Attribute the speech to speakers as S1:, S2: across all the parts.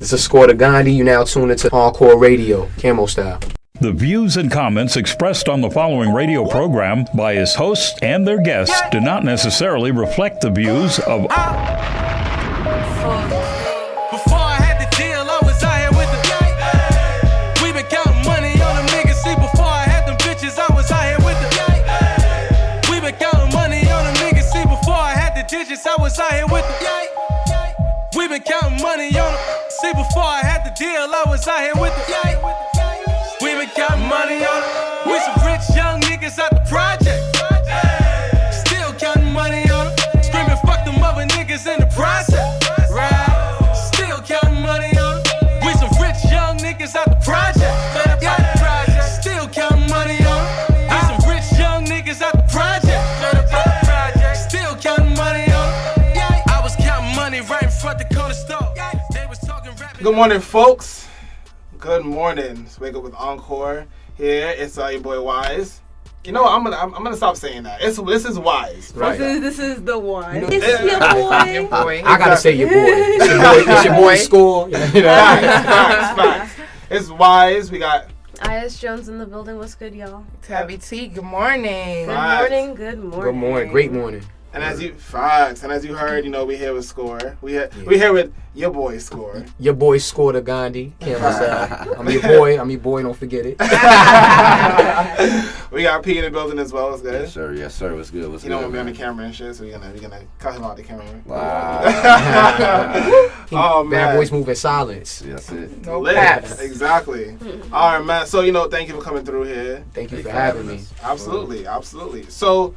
S1: This is Score to Gandhi. You now tune into Encore Radio, KAMO Style.
S2: The views and comments expressed on the following radio program by its hosts and their guests do not necessarily reflect the views of...
S3: Before I had the deal, I was out here with the we been counting money on them niggas. See, before I had them bitches, I was out here with the we been counting money on them niggas. See, before I had the digits, I was out here with the we been counting money on them. See, before I had the deal, I was out here with the we been counting money on them. We some rich young niggas out the project. Still counting money on them. Screaming fuck them other niggas in the process. Right? Still counting money on them. We some rich young niggas out the project. Still counting money on them. We some rich young niggas out the project. Still counting money on them. I was counting money right in front of the corner store. They was talking rap.
S4: Good morning, folks. Good morning. Let's wake up with Encore here. It's your boy Wise. You know, I'm gonna stop saying that. This is Wise, right?
S5: This is the one.
S1: You know,
S5: it's your boy.
S1: I gotta say your boy. It's your boy Score. You know?
S4: Facts. It's Wise. We got
S5: IS Jones in the building. What's good, y'all?
S6: Tabby T. Good morning.
S5: Good
S4: Facts.
S5: morning. Good morning.
S1: Good morning. Great morning.
S4: and as you heard, you know, we here with Score. We here with your boy Score.
S1: Your boy Score to Gandhi. KAMO Style. I'm your boy. Don't forget it.
S4: We got P in the building as well. It's good.
S7: Yes, sir. What's good?
S4: You don't want to be on the camera and shit, so we're gonna cut him out the camera.
S7: Wow.
S4: Oh man,
S1: bad boys move in silence.
S7: That's it.
S6: No
S4: Lit.
S6: caps.
S4: Exactly. All right, man. So thank you for coming through here.
S1: Thank you for having me.
S4: Absolutely. So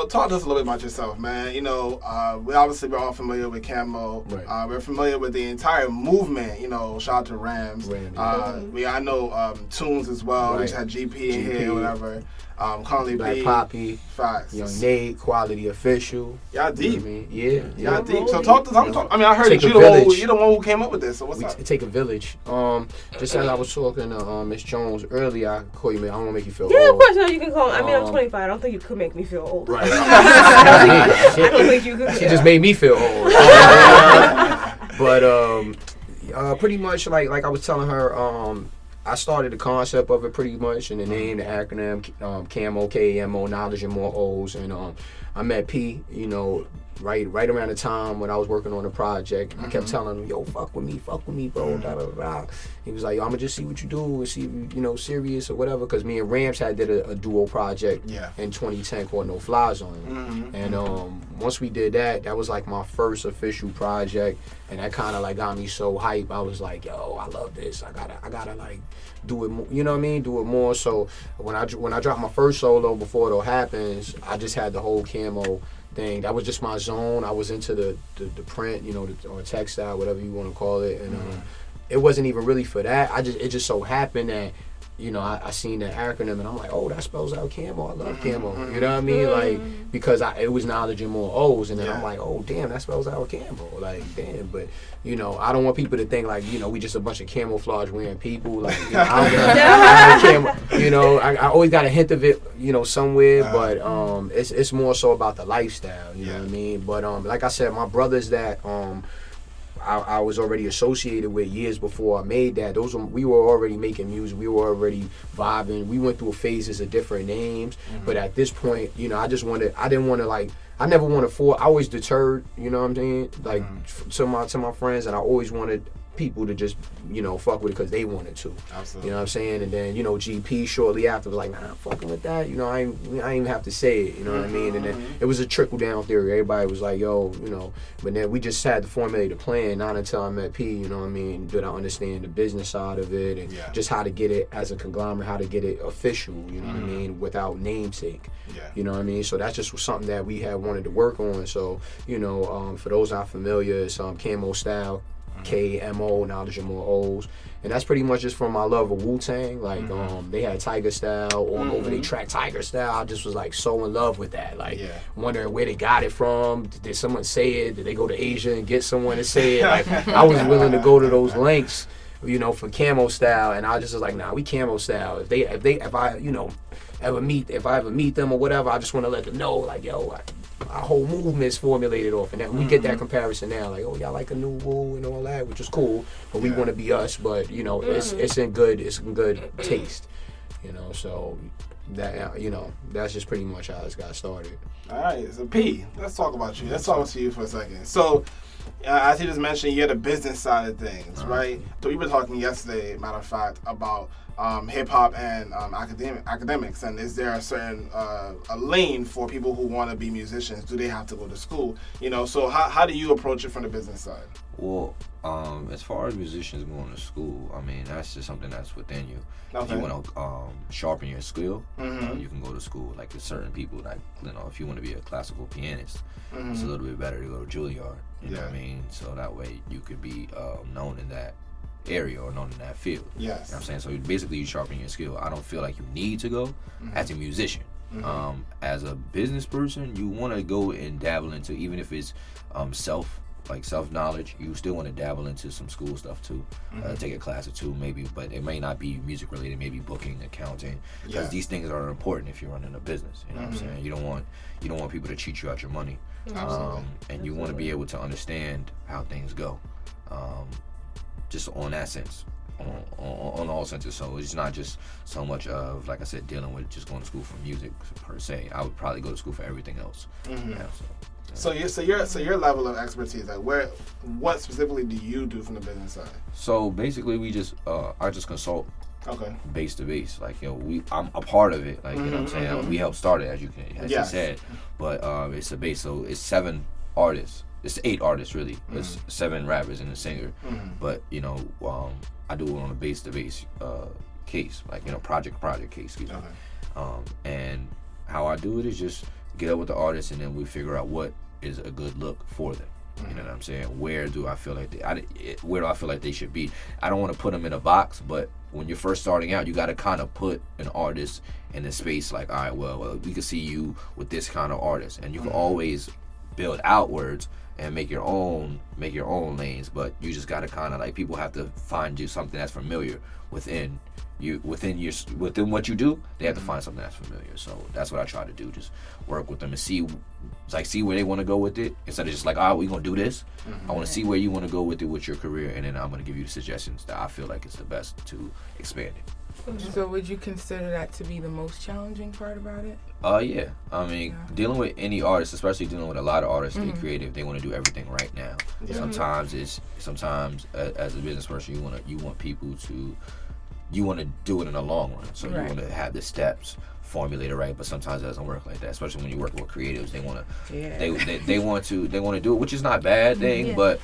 S4: talk to us a little bit about yourself, man. We're all familiar with KAMO.
S1: Right.
S4: We're familiar with the entire movement. Shout out to Rams. I know Tunes as well.
S1: Right.
S4: We just had GP in here, whatever. Conley
S1: Black
S4: B.
S1: Poppy.
S4: Facts.
S1: Young Nate, Quality Official.
S4: Y'all deep.
S1: You know what I mean? Yeah.
S4: Y'all deep. So talk to us. I mean, I heard
S1: Take
S4: that
S1: a
S4: you're
S1: village.
S4: the one who came up with this. So what's up?
S1: Take a village. Just as I was talking to Miss Jones earlier, I call you. I don't want to make you feel
S5: Yeah,
S1: old.
S5: of course. No, you can call me. I mean, I'm 25. I don't think you could make me feel old.
S1: Right.
S5: I don't think you could.
S1: She just made me feel old. But pretty much like I was telling her, I started the concept of it pretty much, and the name, the acronym, KAMO, KAMO, knowledge and more O's, and I met P, right around the time when I was working on the project. I kept telling him, yo, fuck with me, bro, da da da. He was like, yo, I'm gonna just see what you do and see if you, serious or whatever, because me and Rams did a duo project in 2010 called No Fly Zone. And once we did that, that was like my first official project, and that kind of like got me so hype. I was like, yo, I love this. I gotta like do it more, you know what I mean? Do it more. So when I dropped my first solo, Before It All Happens, I just had the whole KAMO thing. That was just my zone. I was into the print, or textile, whatever you want to call it, and it wasn't even really for that. It just so happened that I seen that acronym and I'm like, oh, that spells out KAMO. I love KAMO. You know what I mean? Like, because it was knowledge and more O's, and then I'm like, oh, damn, that spells out KAMO. Like, damn, but I don't want people to think like, we just a bunch of camouflage wearing people. Like, I don't get KAMO. I always got a hint of it, somewhere, but it's more so about the lifestyle. You know what I mean? But like I said, my brothers that I was already associated with years before I made that. We were already making music. We were already vibing. We went through phases of different names, but at this point, I never want to I always deterred, you know what I'm saying? Like to my friends, and I always wanted people to just, fuck with it because they wanted to.
S4: Absolutely.
S1: You know what I'm saying? And then, GP shortly after was like, nah, I'm fucking with that. I ain't even have to say it, you know what I mean? And then it was a trickle down theory. Everybody was like, yo, but then we just had to formulate a plan. Not until I met P, you know what I mean, did I understand the business side of it and just how to get it as a conglomerate, how to get it official, you know what I mean, without namesake. You know what I mean? So that's just something that we had wanted to work on. So, for those not familiar, it's KAMO Style. KAMO, knowledge and more O's, and that's pretty much just from my love of Wu-Tang. Like they had Tiger Style all over. They track Tiger Style. I just was like so in love with that. Like wondering where they got it from. Did someone say it? Did they go to Asia and get someone to say it? Like I was willing to go to those lengths, for KAMO Style, and I just was like, nah, we KAMO Style. If I ever meet them or whatever, I just want to let them know, like, yo, our whole movement's formulated off, and that we get that comparison now. Like, oh, y'all like a new woo and all that, which is cool, but we want to be us. But you know, it's in good taste. You know, so that that's just pretty much how this got started.
S4: All right, so P, let's talk about you. Let's talk about you for a second. So, as you just mentioned, you're the business side of things, right? So we were talking yesterday, matter of fact, about hip hop and academics, and is there a certain a lane for people who want to be musicians? Do they have to go to school? You know, so how do you approach it from the business side?
S7: Well, as far as musicians going to school, I mean, that's just something that's within you.
S4: Okay.
S7: If you want to sharpen your skill, you can go to school. Like, there's certain people that, you know, if you want to be a classical pianist, it's a little bit better to go to Juilliard. You know what I mean? So that way you could be known in that area or known in that field.
S4: Yes.
S7: You know what I'm saying? So basically you sharpen your skill. I don't feel like you need to go as a musician. As a business person, you want to go and dabble into, even if it's self-knowledge, you still want to dabble into some school stuff too. Take a class or two maybe, but it may not be music related, maybe booking, accounting, because these things are important if you're running a business. You know what I'm saying? You don't want people to cheat you out your money. And you want to be able to understand how things go. Just on that sense. On all senses, so it's not just so much of, like I said, dealing with just going to school for music per se. I would probably go to school for everything else.
S4: So your level of expertise, like what specifically do you do from the business side?
S7: So basically, I just consult.
S4: Okay.
S7: Base to base, like, you know, I'm a part of it. Like, you know what I'm saying? We helped start it, as you said, but it's a base. So it's 7 artists. It's 8 artists really. It's 7 rappers and a singer. But you know, I do it on a base to base case, like, you know, project case. Excuse me. And how I do it is just get up with the artists, and then we figure out what is a good look for them. You know what I'm saying? Where do I feel like they should be? I don't want to put them in a box, but when you're first starting out, you got to kind of put an artist in a space like, all right, well, we can see you with this kind of artist, and you can always build outwards and make your own lanes, but you just got to kind of, like, people have to find you something that's familiar within what you do. They have to find something that's familiar. So that's what I try to do, just work with them and see where they want to go with it, instead of just like, we're gonna do this. I want to see where you want to go with it with your career, and then I'm gonna give you the suggestions that I feel like is the best to expand it.
S6: So would you consider that to be the most challenging part about it?
S7: Yeah. I mean, dealing with any artist, especially dealing with a lot of artists, they're creative. They want to do everything right now. Sometimes as a business person, you want people to, you want to do it in the long run. So you want to have the steps formulated right, but sometimes it doesn't work like that. Especially when you work with creatives, they want to, they want to do it, which is not a bad thing, but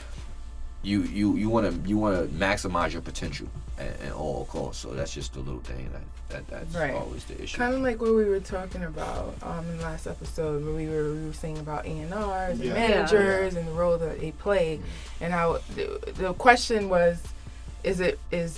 S7: you want to maximize your potential at all costs. So that's just a little thing that's always the issue.
S6: Kind of like what we were talking about in the last episode, where we were saying about A&Rs and managers and the role that they play, and how the question was, is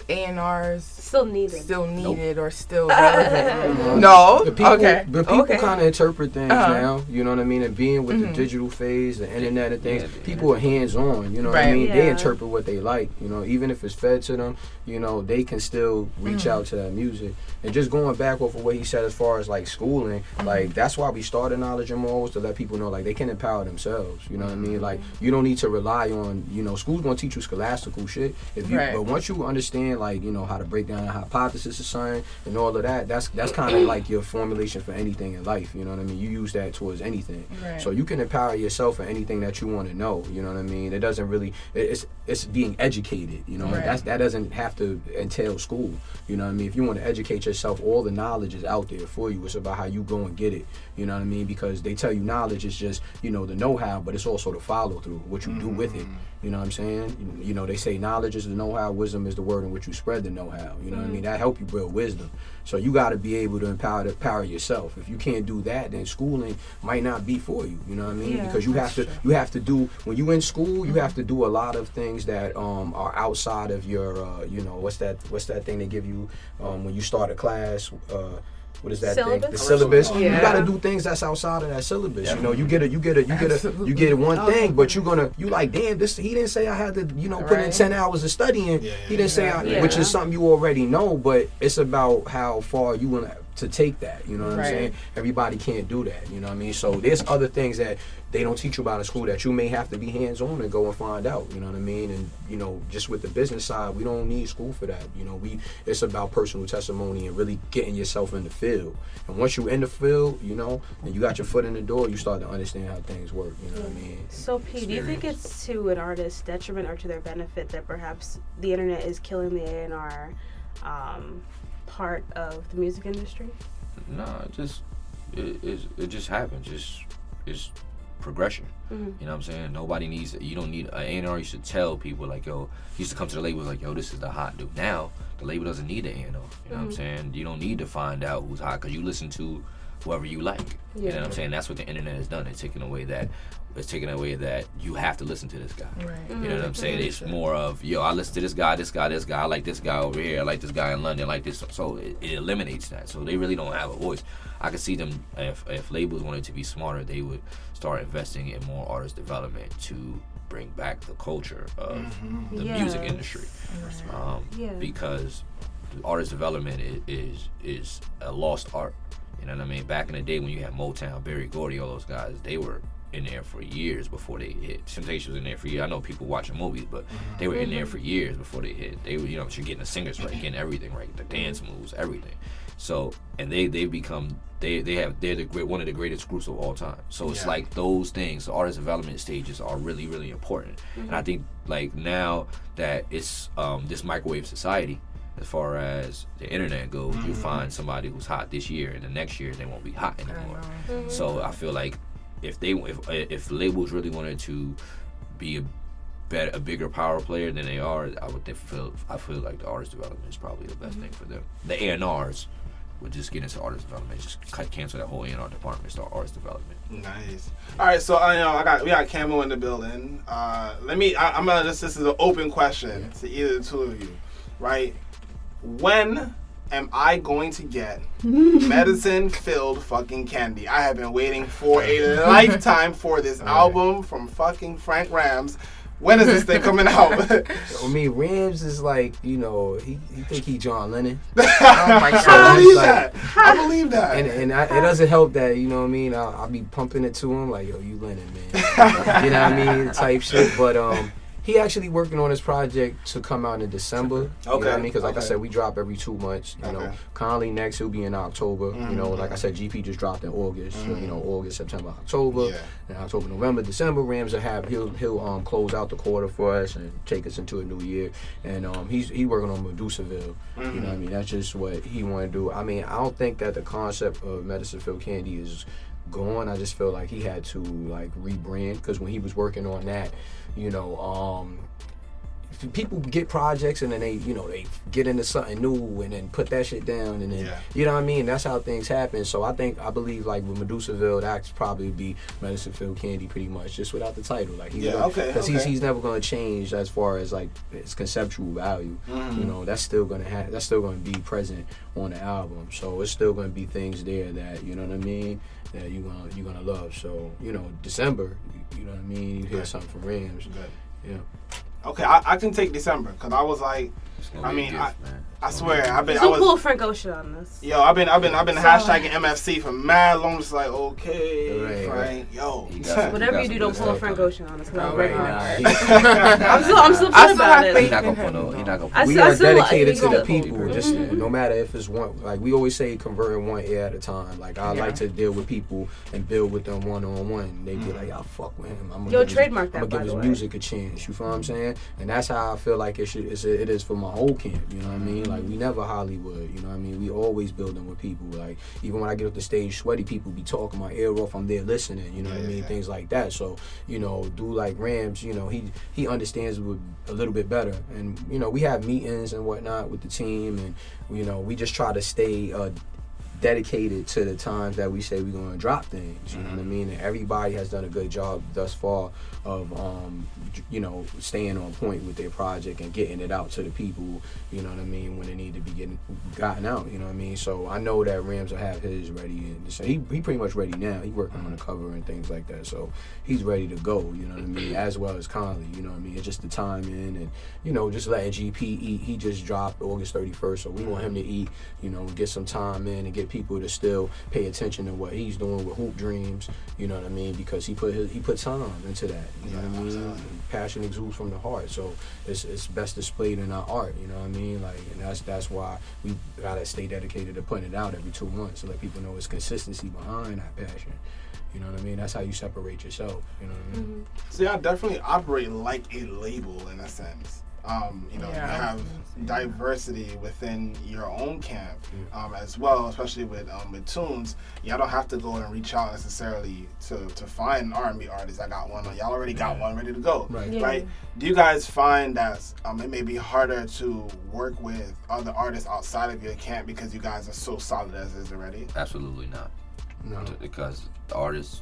S6: A&Rs still needed or still relevant? No.
S1: The people kind of interpret things now. You know what I mean? And being with the digital phase, the internet and things, people are hands on. You know what I mean? They interpret what they like. You know, even if it's fed to them, you know, they can still reach out to that music. And just going back off of what he said as far as like schooling, like that's why we started Knowledge and More, was to let people know like they can empower themselves. You know what I mean? Like you don't need to rely on, you know, school's gonna teach you scholastical shit. But once you understand, like, you know, how to break down a hypothesis or something and all of that, that's kind of like your formulation for anything in life. You know what I mean? You use that towards anything. So you can empower yourself for anything that you want to know. You know what I mean? It doesn't really, it's being educated. You know, that doesn't have to entail school. You know what I mean? If you want to educate yourself, all the knowledge is out there for you. It's about how you go and get it. You know what I mean? Because they tell you knowledge is just, you know, the know-how, but it's also the follow-through, what you do with it. You know what I'm saying? You know, they say knowledge is the know-how, wisdom is the word in which you spread the know-how. You know what I mean? That help you build wisdom. So you got to be able to empower yourself. If you can't do that, then schooling might not be for you. You know what I mean? Because you have to do, when you in school, you have to do a lot of things that are outside of your, you know, what's that thing they give you when you start a class? What is that
S5: syllabus?
S1: thing? The syllabus. You gotta do things that's outside of that syllabus. You know, you get one thing, but you like, damn, this, he didn't say I had to, you know, put in 10 hours of studying. He didn't say which is something you already know, but it's about how far you want to to take that, you know what I'm saying? Everybody can't do that, you know what I mean? So there's other things that they don't teach you about in school that you may have to be hands-on and go and find out, you know what I mean? And, you know, just with the business side, we don't need school for that, you know? It's about personal testimony and really getting yourself in the field. And once you're in the field, you know, and you got your foot in the door, you start to understand how things work, you know what I mean?
S5: So, P, do you think it's to an artist's detriment or to their benefit that perhaps the internet is killing the A&R part of the music industry?
S7: No, it just happens. It's progression. You know what I'm saying? Nobody needs, you don't need, an A&R used to tell people like, yo, he used to come to the label like, yo, this is the hot dude. Now, the label doesn't need an A&R. You know what I'm saying? You don't need to find out who's hot because you listen to whoever you like. You know what I'm saying? That's what the internet has done. It's taken away that you have to listen to this guy. You know what I'm saying? It's more of, yo, I listen to this guy, I like this guy over here, I like this guy in London, I like this. So it eliminates that. So they really don't have a voice. I could see them, if labels wanted to be smarter, they would start investing in more artist development to bring back the culture of the music industry. Because artist development is a lost art. You know what I mean? Back in the day when you had Motown, Berry Gordy, all those guys, they were in there for years before they hit. Temptation was in there for years. I know people watching movies, but they were in there for years before they hit. They were, you know, you're getting the singers right, getting everything right, the dance moves, everything. So, and they're one of the greatest groups of all time. So it's like those things, the artist development stages are really, really important. And I think like now that it's this microwave society, as far as the internet goes, you find somebody who's hot this year, and the next year they won't be hot anymore. So I feel like if labels really wanted to be a bigger power player than they are, I feel like the artist development is probably the best thing for them. The A&Rs would just get into artist development, just cancel that whole A&R department, start artist development. Nice.
S4: All right, so we got KAMO in the building. I'm gonna this is an open question to either the two of you, right? When am I going to get medicine-filled fucking candy? I have been waiting for a lifetime for this album from fucking Frank Rams. When is this thing coming out?
S1: I mean, Rams is like, you know, he think he John Lennon.
S4: I believe that.
S1: And it doesn't help that, you know what I mean? I'll be pumping it to him like, yo, you Lennon, man. You know what I mean? Type shit. But he actually working on his project to come out in December. You know what I mean? Because like I said, we drop every 2 months. You know, Conley next, he'll be in October. You know, like I said, GP just dropped in August. So, you know, August, September, October. And October, November, December, Rams he'll close out the quarter for us and take us into a new year. And he working on Medusaville. You know what I mean? That's just what he want to do. I mean, I don't think that the concept of medicine-filled candy is gone. I just feel like he had to like rebrand, because when he was working on that, you know, people get projects and then they get into something new and then put that shit down and then you know what I mean. That's how things happen. So I believe like with Medusaville, that's probably be medicine-filled candy pretty much, just without the title. Like because he's never gonna change as far as like its conceptual value. You know, that's still gonna be present on the album. So it's still gonna be things there that, you know what I mean, that you're gonna love. So, you know, December, you know what I mean, you hear something from Rams. Yeah.
S4: Okay, I can take December, because I was like, I swear, I
S5: pull Frank Ocean on this.
S4: Yo, I've been hashtagging MFC for mad long. Just like, okay, Frank, yo.
S5: Whatever you do, don't pull a Frank Ocean on us. I'm still pissed about it.
S7: He's not gonna pull.
S1: We are dedicated to the people. Just no matter if it's one, like we always say, converting one ear at a time. Like I like to deal with people and build with them one-on-one. They be like, y'all fuck with him. I'm gonna give his music a chance. You feel what I'm saying? And that's how I feel like it is for my whole camp. You know what I mean? Like we never Hollywood. You know what I mean? We always building with people. Like even when I get up the stage sweaty, people be talking my ear off. I'm there listening. You know what I mean? Things like that. So you know, do like Rams. You know, he understands it a little bit better. And you know, we have meetings and whatnot with the team, and you know, we just try to stay dedicated to the times that we say we're going to drop things. You know what I mean? And everybody has done a good job thus far of you know, staying on point with their project and getting it out to the people, you know what I mean, when it need to be gotten out, you know what I mean? So I know that Rams will have his ready, and so he pretty much ready now. He working on the cover and things like that, so he's ready to go, you know what I mean, as well as Conley, you know what I mean? It's just the time in, and you know, just letting GP eat. He just dropped August 31st, so we want him to eat, you know, get some time in and get people to still pay attention to what he's doing with Hoop Dreams. You know what I mean? Because he put time into that. You know what I mean? Passion exudes from the heart, so it's best displayed in our art. You know what I mean? Like, and that's why we gotta stay dedicated to putting it out every 2 months to let people know it's consistency behind that passion. You know what I mean? That's how you separate yourself. You know what I mean?
S4: So y'all definitely operate like a label in a sense. You have diversity within your own camp as well, especially with tunes. Y'all don't have to go and reach out necessarily to find an R&B artist. I got one. Y'all already got one ready to go, right? Do you guys find that it may be harder to work with other artists outside of your camp because you guys are so solid as is already?
S7: Absolutely not.
S1: No.
S7: Because the artists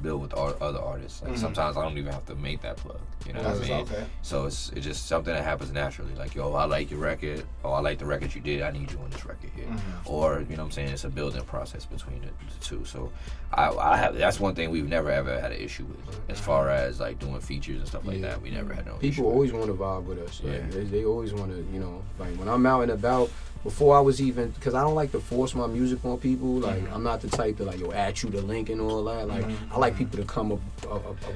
S7: build with other artists. Like sometimes I don't even have to make that plug. You know what I mean?
S4: Okay.
S7: So it's just something that happens naturally. Like, yo, I like your record. Oh, I like the record you did. I need you on this record here. Or, you know what I'm saying? It's a building process between the two. So I have, that's one thing we've never ever had an issue with. As far as like doing features and stuff like that, we never had no issue.
S1: People always want to vibe with us. Like, they always want to, you know, like when I'm out and about, before I was even, because I don't like to force my music on people. Like, I'm not the type to, like, yo, add you the link and all that. Like, I like people to come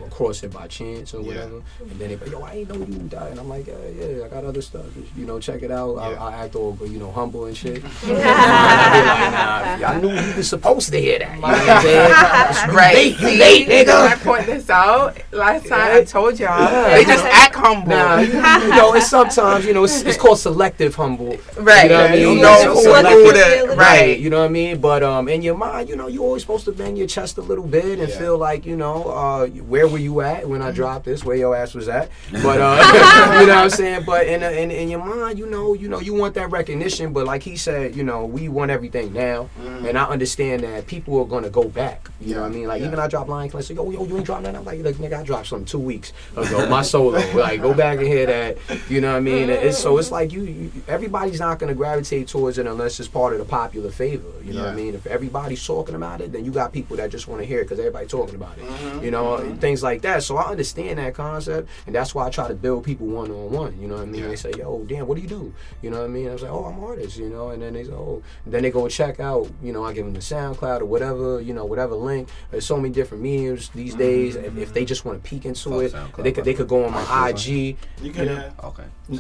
S1: across it by chance or whatever. And then they be like, yo, I ain't know you died. And I'm like, yeah, I got other stuff. You know, check it out. I act all, you know, humble and shit. I be like, nah, I knew you was supposed to hear that. You know what I'm saying?
S6: Right.
S1: You late, nigga.
S6: I point this out. Last time I told y'all, they just act humble.
S1: Nah, you know, it's sometimes, you know, it's called selective humble.
S6: Right.
S1: You know what I mean?
S6: You know who
S1: selective, right. You know what I mean? But in your mind, you know, you're always supposed to bang your chest a little bit and feel like, you know, where were you at when I dropped this? Where your ass was at? But you know what I'm saying? But in your mind, you know, you want that recognition. But like he said, you know, we want everything now, and I understand that people are gonna go back. You know what I mean? Like even I dropped Lion Klan, so yo, you ain't dropped nothing. I'm like, nigga, I dropped something 2 weeks ago. My solo, like, go back and hear that. You know what I mean? It's like you everybody's not gonna gravitate towards it unless it's part of the popular favor. You know what I mean? If everybody's talking about it, then you got people that just want to hear it because everybody's talking about it. You know, things like that. So I understand that concept, and that's why I try to build people one-on-one. You know what I mean? They say, yo, damn, what do you do? You know what I mean? I was like, oh, I'm an artist, you know? And then they say, oh, and then they go check out, you know, I give them the SoundCloud or whatever, you know, whatever link. There's so many different mediums these days. If they just want to peek into it, they could go on my IG.
S4: You can,
S7: Okay.
S1: They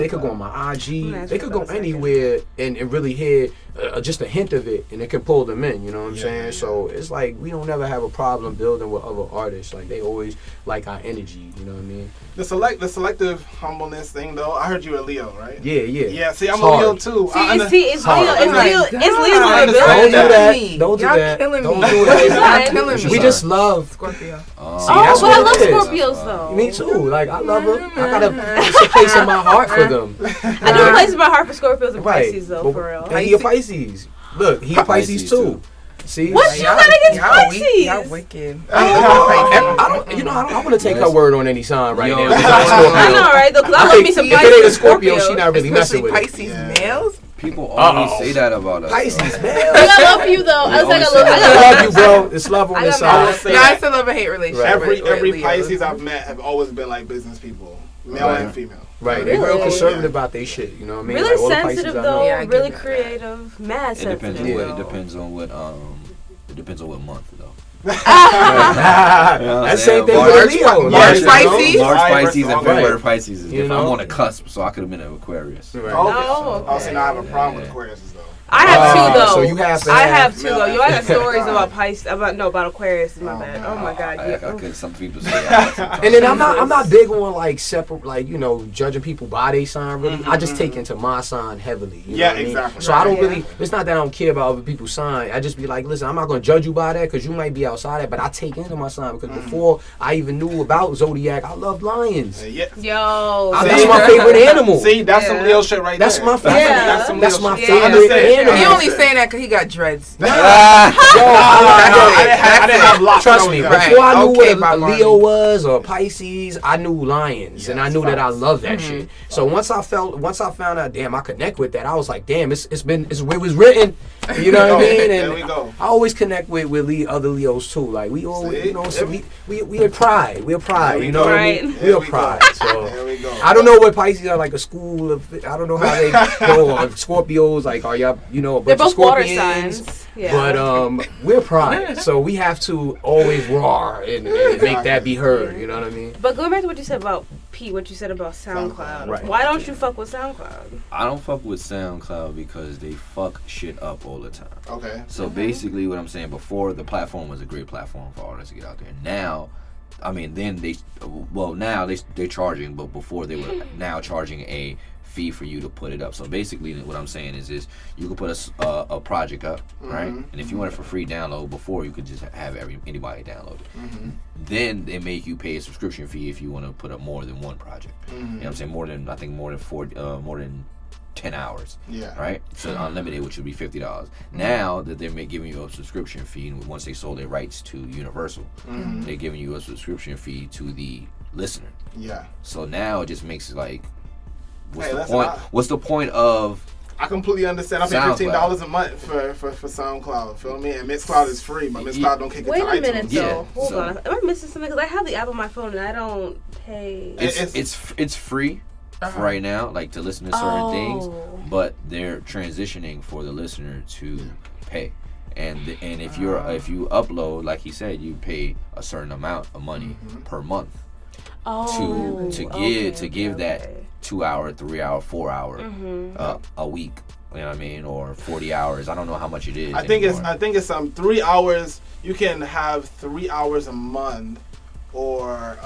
S1: could go on my IG. They could go anywhere and really hear just a hint of it, and it can pull them in. You know what I'm saying? So it's like we don't ever have a problem building with other artists. Like they always like our energy. You know what I mean?
S4: The selective humbleness thing, though. I heard you a Leo, right?
S1: Yeah.
S4: See, I'm a Leo too.
S5: It's Leo's
S1: ability. Don't do that.
S6: Killing me.
S1: Don't do that.
S6: Killing me.
S1: We just love
S6: Scorpio.
S1: That's
S5: I love
S1: what it is.
S5: Scorpios though.
S1: Me too. Like I love them. I got a place in my heart for them.
S5: I do a place in my heart for Scorpios and Pisces though, for real.
S1: And he a Pisces. Look, he a Pisces too. See?
S5: What you got against Pisces?
S6: Y'all wicked.
S1: I want to take her word on any sign right now.
S5: I know, right? Though, 'cause I love me some Pisces.
S1: If it ain't a Scorpio, she not really messing with it.
S6: Pisces males?
S7: People always say that about us.
S1: Pisces, man.
S5: I got love for you though. I was like,
S1: I love you, bro. It's love on this side.
S6: Yeah, it's a love and hate relationship.
S4: Every Pisces I've met have always been like business people, male and female.
S1: Right, they real conservative about their shit. You know what I mean?
S5: Really
S1: like,
S5: sensitive though. Really creative. Mad sensitive.
S7: It depends on what month though.
S1: That same thing with Leo.
S6: March Pisces.
S7: March Pisces and February
S1: Right.
S7: Pisces is different.
S1: You know?
S7: I'm on the cusp, so I could have been an Aquarius.
S1: Right.
S4: Oh, see, now I have a problem with Aquarius though.
S5: I have two though.
S1: So you have to
S5: I
S1: have
S5: have two though. You have stories about Pisces, about Aquarius. Is my bad. Oh my God.
S7: Some people say that.
S1: And then I'm not big on like separate, like, you know, judging people by their sign. Really, I just take into my sign heavily. You know what I mean?
S4: Exactly.
S1: So I don't really. It's not that I don't care about other people's sign. I just be like, listen, I'm not gonna judge you by that because you might be outside that, but I take into my sign because before I even knew about zodiac, I loved lions.
S5: Yo.
S1: That's my favorite animal.
S4: See, that's some Leo shit right
S1: That's
S4: there.
S1: my favorite.
S4: That's
S1: my
S4: shit.
S1: favorite animal.
S6: He only saying that because he got dreads.
S4: I didn't have locks.
S1: Trust me,
S4: Right.
S1: before I knew
S6: Okay,
S1: what a Leo was or Pisces, I knew lions, and I knew that I loved that shit. So once I found out, damn, I connect with that. I was like, damn, it was written. You know what I mean? And
S4: there we go.
S1: I always connect with other Leos too. Like we always, you know, so we are pride. We're pride. You know what I mean? We're pride. So
S4: there we go.
S1: I don't know what Pisces are, like a school of. I don't know how they go on. Scorpios, like, are y'all, you know, a bunch
S5: They're
S1: of
S5: both water
S1: Scorpions.
S5: signs. Yeah.
S1: But we're pride, so we have to always roar and make that be heard. You know what I mean?
S5: But going back to what you said about Pete, what you said about SoundCloud.
S1: Right.
S5: Why don't you fuck with SoundCloud?
S7: I don't fuck with SoundCloud because they fuck shit up all the time.
S4: Okay.
S7: So basically, what I'm saying, before, the platform was a great platform for artists to get out there. Now, I mean, then now they're charging, but before they were now charging a fee for you to put it up. So basically, what I'm saying is you can put a project up, right? And if you want it for free download, before you could just have anybody download it. Then they make you pay a subscription fee if you want to put up more than one project. You know what I'm saying? More than 10 hours.
S4: Yeah.
S7: Right? So unlimited, which would be $50. Now that they're giving you a subscription fee, and once they sold their rights to Universal, they're giving you a subscription fee to the listener.
S4: Yeah.
S7: So now it just makes it like, what's
S4: Hey,
S7: the
S4: listen,
S7: point? What's the point of?
S4: I completely understand. I pay $15 a month for SoundCloud. Feel me? And Mixcloud is free, but Mixcloud don't kick it to iTunes.
S5: Wait a minute, though.
S7: Yeah,
S5: Hold
S7: so-
S5: on. Am I missing something? Because I have the app on my phone and I don't pay.
S7: It's free right now, like to listen to certain things, but they're transitioning for the listener to pay. And if you upload, like he said, you pay a certain amount of money per month to give that 2 hour, 3 hour, 4 hour a week. You know what I mean? Or 40 hours. I don't know how much it is.
S4: I think it's 3 hours. You can have 3 hours a month or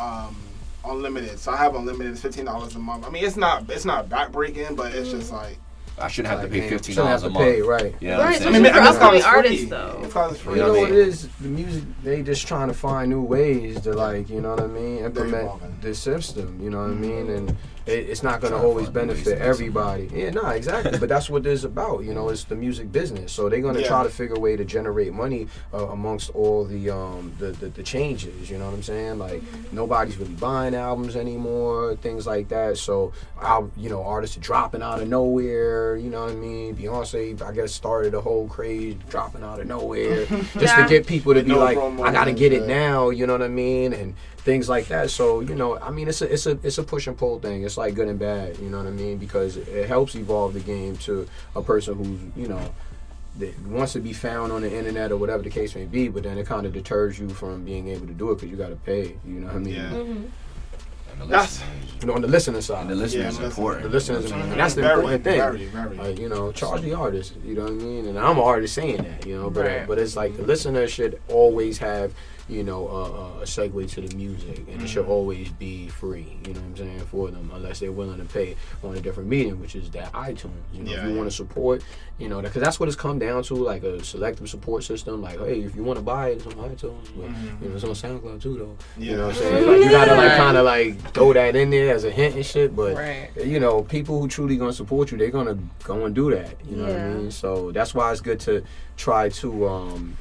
S4: unlimited. So I have unlimited. It's $15 a month. I mean, it's not backbreaking, but it's just like
S7: I shouldn't have to pay $15
S1: Shouldn't have
S7: a
S1: to
S7: month.
S1: pay, right?
S7: You know what I'm
S5: Right,
S7: saying?
S5: so for upcoming
S4: Mixcloud
S5: artists,
S4: is
S5: though.
S4: free. Mixcloud is free.
S1: You know
S7: what I
S1: what it
S7: mean?
S1: is? The music, they just trying to find new ways to, like, you know what I mean, implement the system, you know what I mean? And it's not going to always benefit everybody. Yeah, no, exactly. But that's what this is about, you know, it's the music business. So they're going to try to figure a way to generate money amongst all the changes, you know what I'm saying? Like, nobody's really buying albums anymore, things like that. So, artists are dropping out of nowhere, you know what I mean? Beyonce, I guess, started a whole craze dropping out of nowhere just to get people to be like, I got to get it now, you know what I mean? And things like that. So, you know, I mean, it's a push and pull thing. It's like good and bad, you know what I mean? Because it helps evolve the game to a person who's, you know, that wants to be found on the internet or whatever the case may be, but then it kind of deters you from being able to do it because you got to pay, you know what I mean?
S4: Yeah.
S1: That's on the listener side.
S7: And the listener is important.
S1: The listeners, and that's the important thing. Like, you know, charge the artist. You know what I mean? And I'm an artist saying that, you know, but it's like the listener should always have, you know, a segue to the music, and it should always be free, you know what I'm saying, for them, unless they're willing to pay on a different medium, which is that iTunes. You know, if you want to support, you know, because that's what it's come down to, like a selective support system. Like, hey, if you want to buy it, it's on iTunes, but you know, it's on SoundCloud too, though. You know what I'm saying? Like, you gotta like kind of like throw that in there as a hint and shit. But you know, people who truly gonna support you, they're gonna go and do that. You know what I mean? So that's why it's good to try to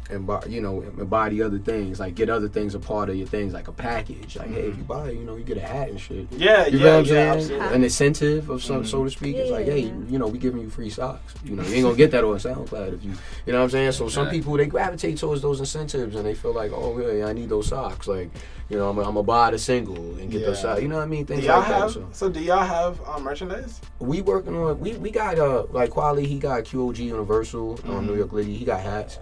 S1: embody other things, like get other things a part of your things, like a package. Like, hey, if you buy it, you know, you get a hat and shit. You know what I'm saying?
S4: Absolutely.
S1: An incentive of some, so to speak. It's like, hey, you know, we giving you free socks. You know, you ain't gonna get that on SoundCloud if you know what I'm saying? So some people, they gravitate towards those incentives and they feel like, oh, really, I need those socks. Like, you know, I'm gonna buy the single and get those socks. You know what I mean? Things like that.
S4: So do y'all have merchandise?
S1: We working on, we got like Quali, he got QOG Universal, New York Liddy, he got hats.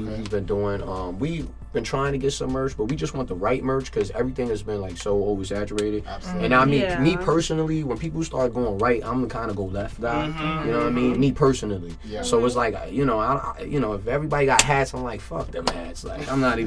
S1: He's been doing. We've been trying to get some merch, but we just want the right merch because everything has been like so oversaturated. Absolutely. And I mean, me personally, when people start going right, I'm the kind of go left guy. You know what I mean? Me personally. So it's like, you know, if everybody got hats, I'm like, fuck them hats. Like, I don't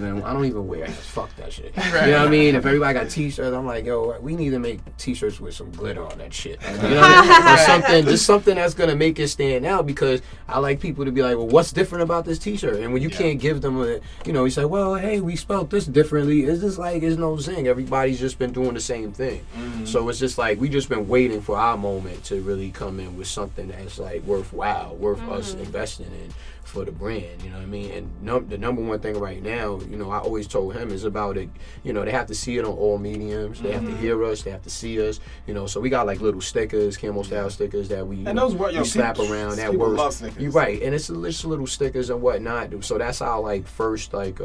S1: even wear hats. Fuck that shit. You know what I mean? If everybody got t-shirts, I'm like, yo, we need to make t-shirts with some glitter on that shit. You know what I mean? Or something that's gonna make it stand out, because I like people to be like, well, what's different about this t-shirt? And when you can't give them you say, well, yo, hey, we spelled this differently. It's just like, it's no thing. Everybody's just been doing the same thing. So it's just like, we just been waiting for our moment to really come in with something that's like worthwhile, worth us investing in for the brand, you know what I mean? And the number one thing right now, you know, I always told him is about it, you know, they have to see it on all mediums. They have to hear us. They have to see us, you know. So we got like little stickers, KAMO Style stickers that we, we slap around. That works. You're right. And it's little stickers and whatnot. So that's our like first, like,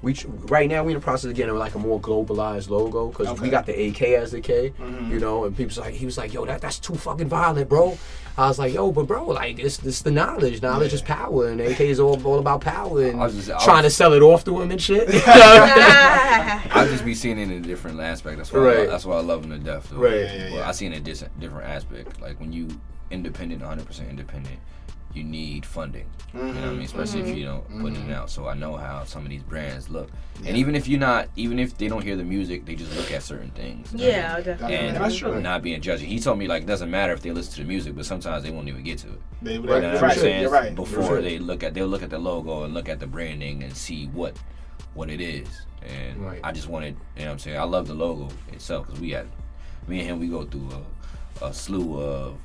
S1: right now we in the process of getting like a more globalized logo because we got the AK as the K, you know, and people's like, he was like, yo, that's too fucking violent, bro. I was like, yo, but bro, like, it's the knowledge. Knowledge is power, and AK is all about power, and trying to sell it off to him and shit.
S7: I just be seeing it in a different aspect. That's why that's why I love him to death. Though. I see it in a different aspect. Like when you independent, 100% independent, you need funding. You know what I mean? Especially if you don't put it out. So I know how some of these brands look. And even if they don't hear the music, they just look at certain things.
S5: Yeah, definitely.
S7: And
S4: that's true.
S7: Not being judgy. He told me like it doesn't matter if they listen to the music, but sometimes they won't even get to it.
S4: You're
S7: right. Before they'll look at the logo and look at the branding and see what it is. And I just wanted, you know what I'm saying? I love the logo itself because me and him, we go through a slew of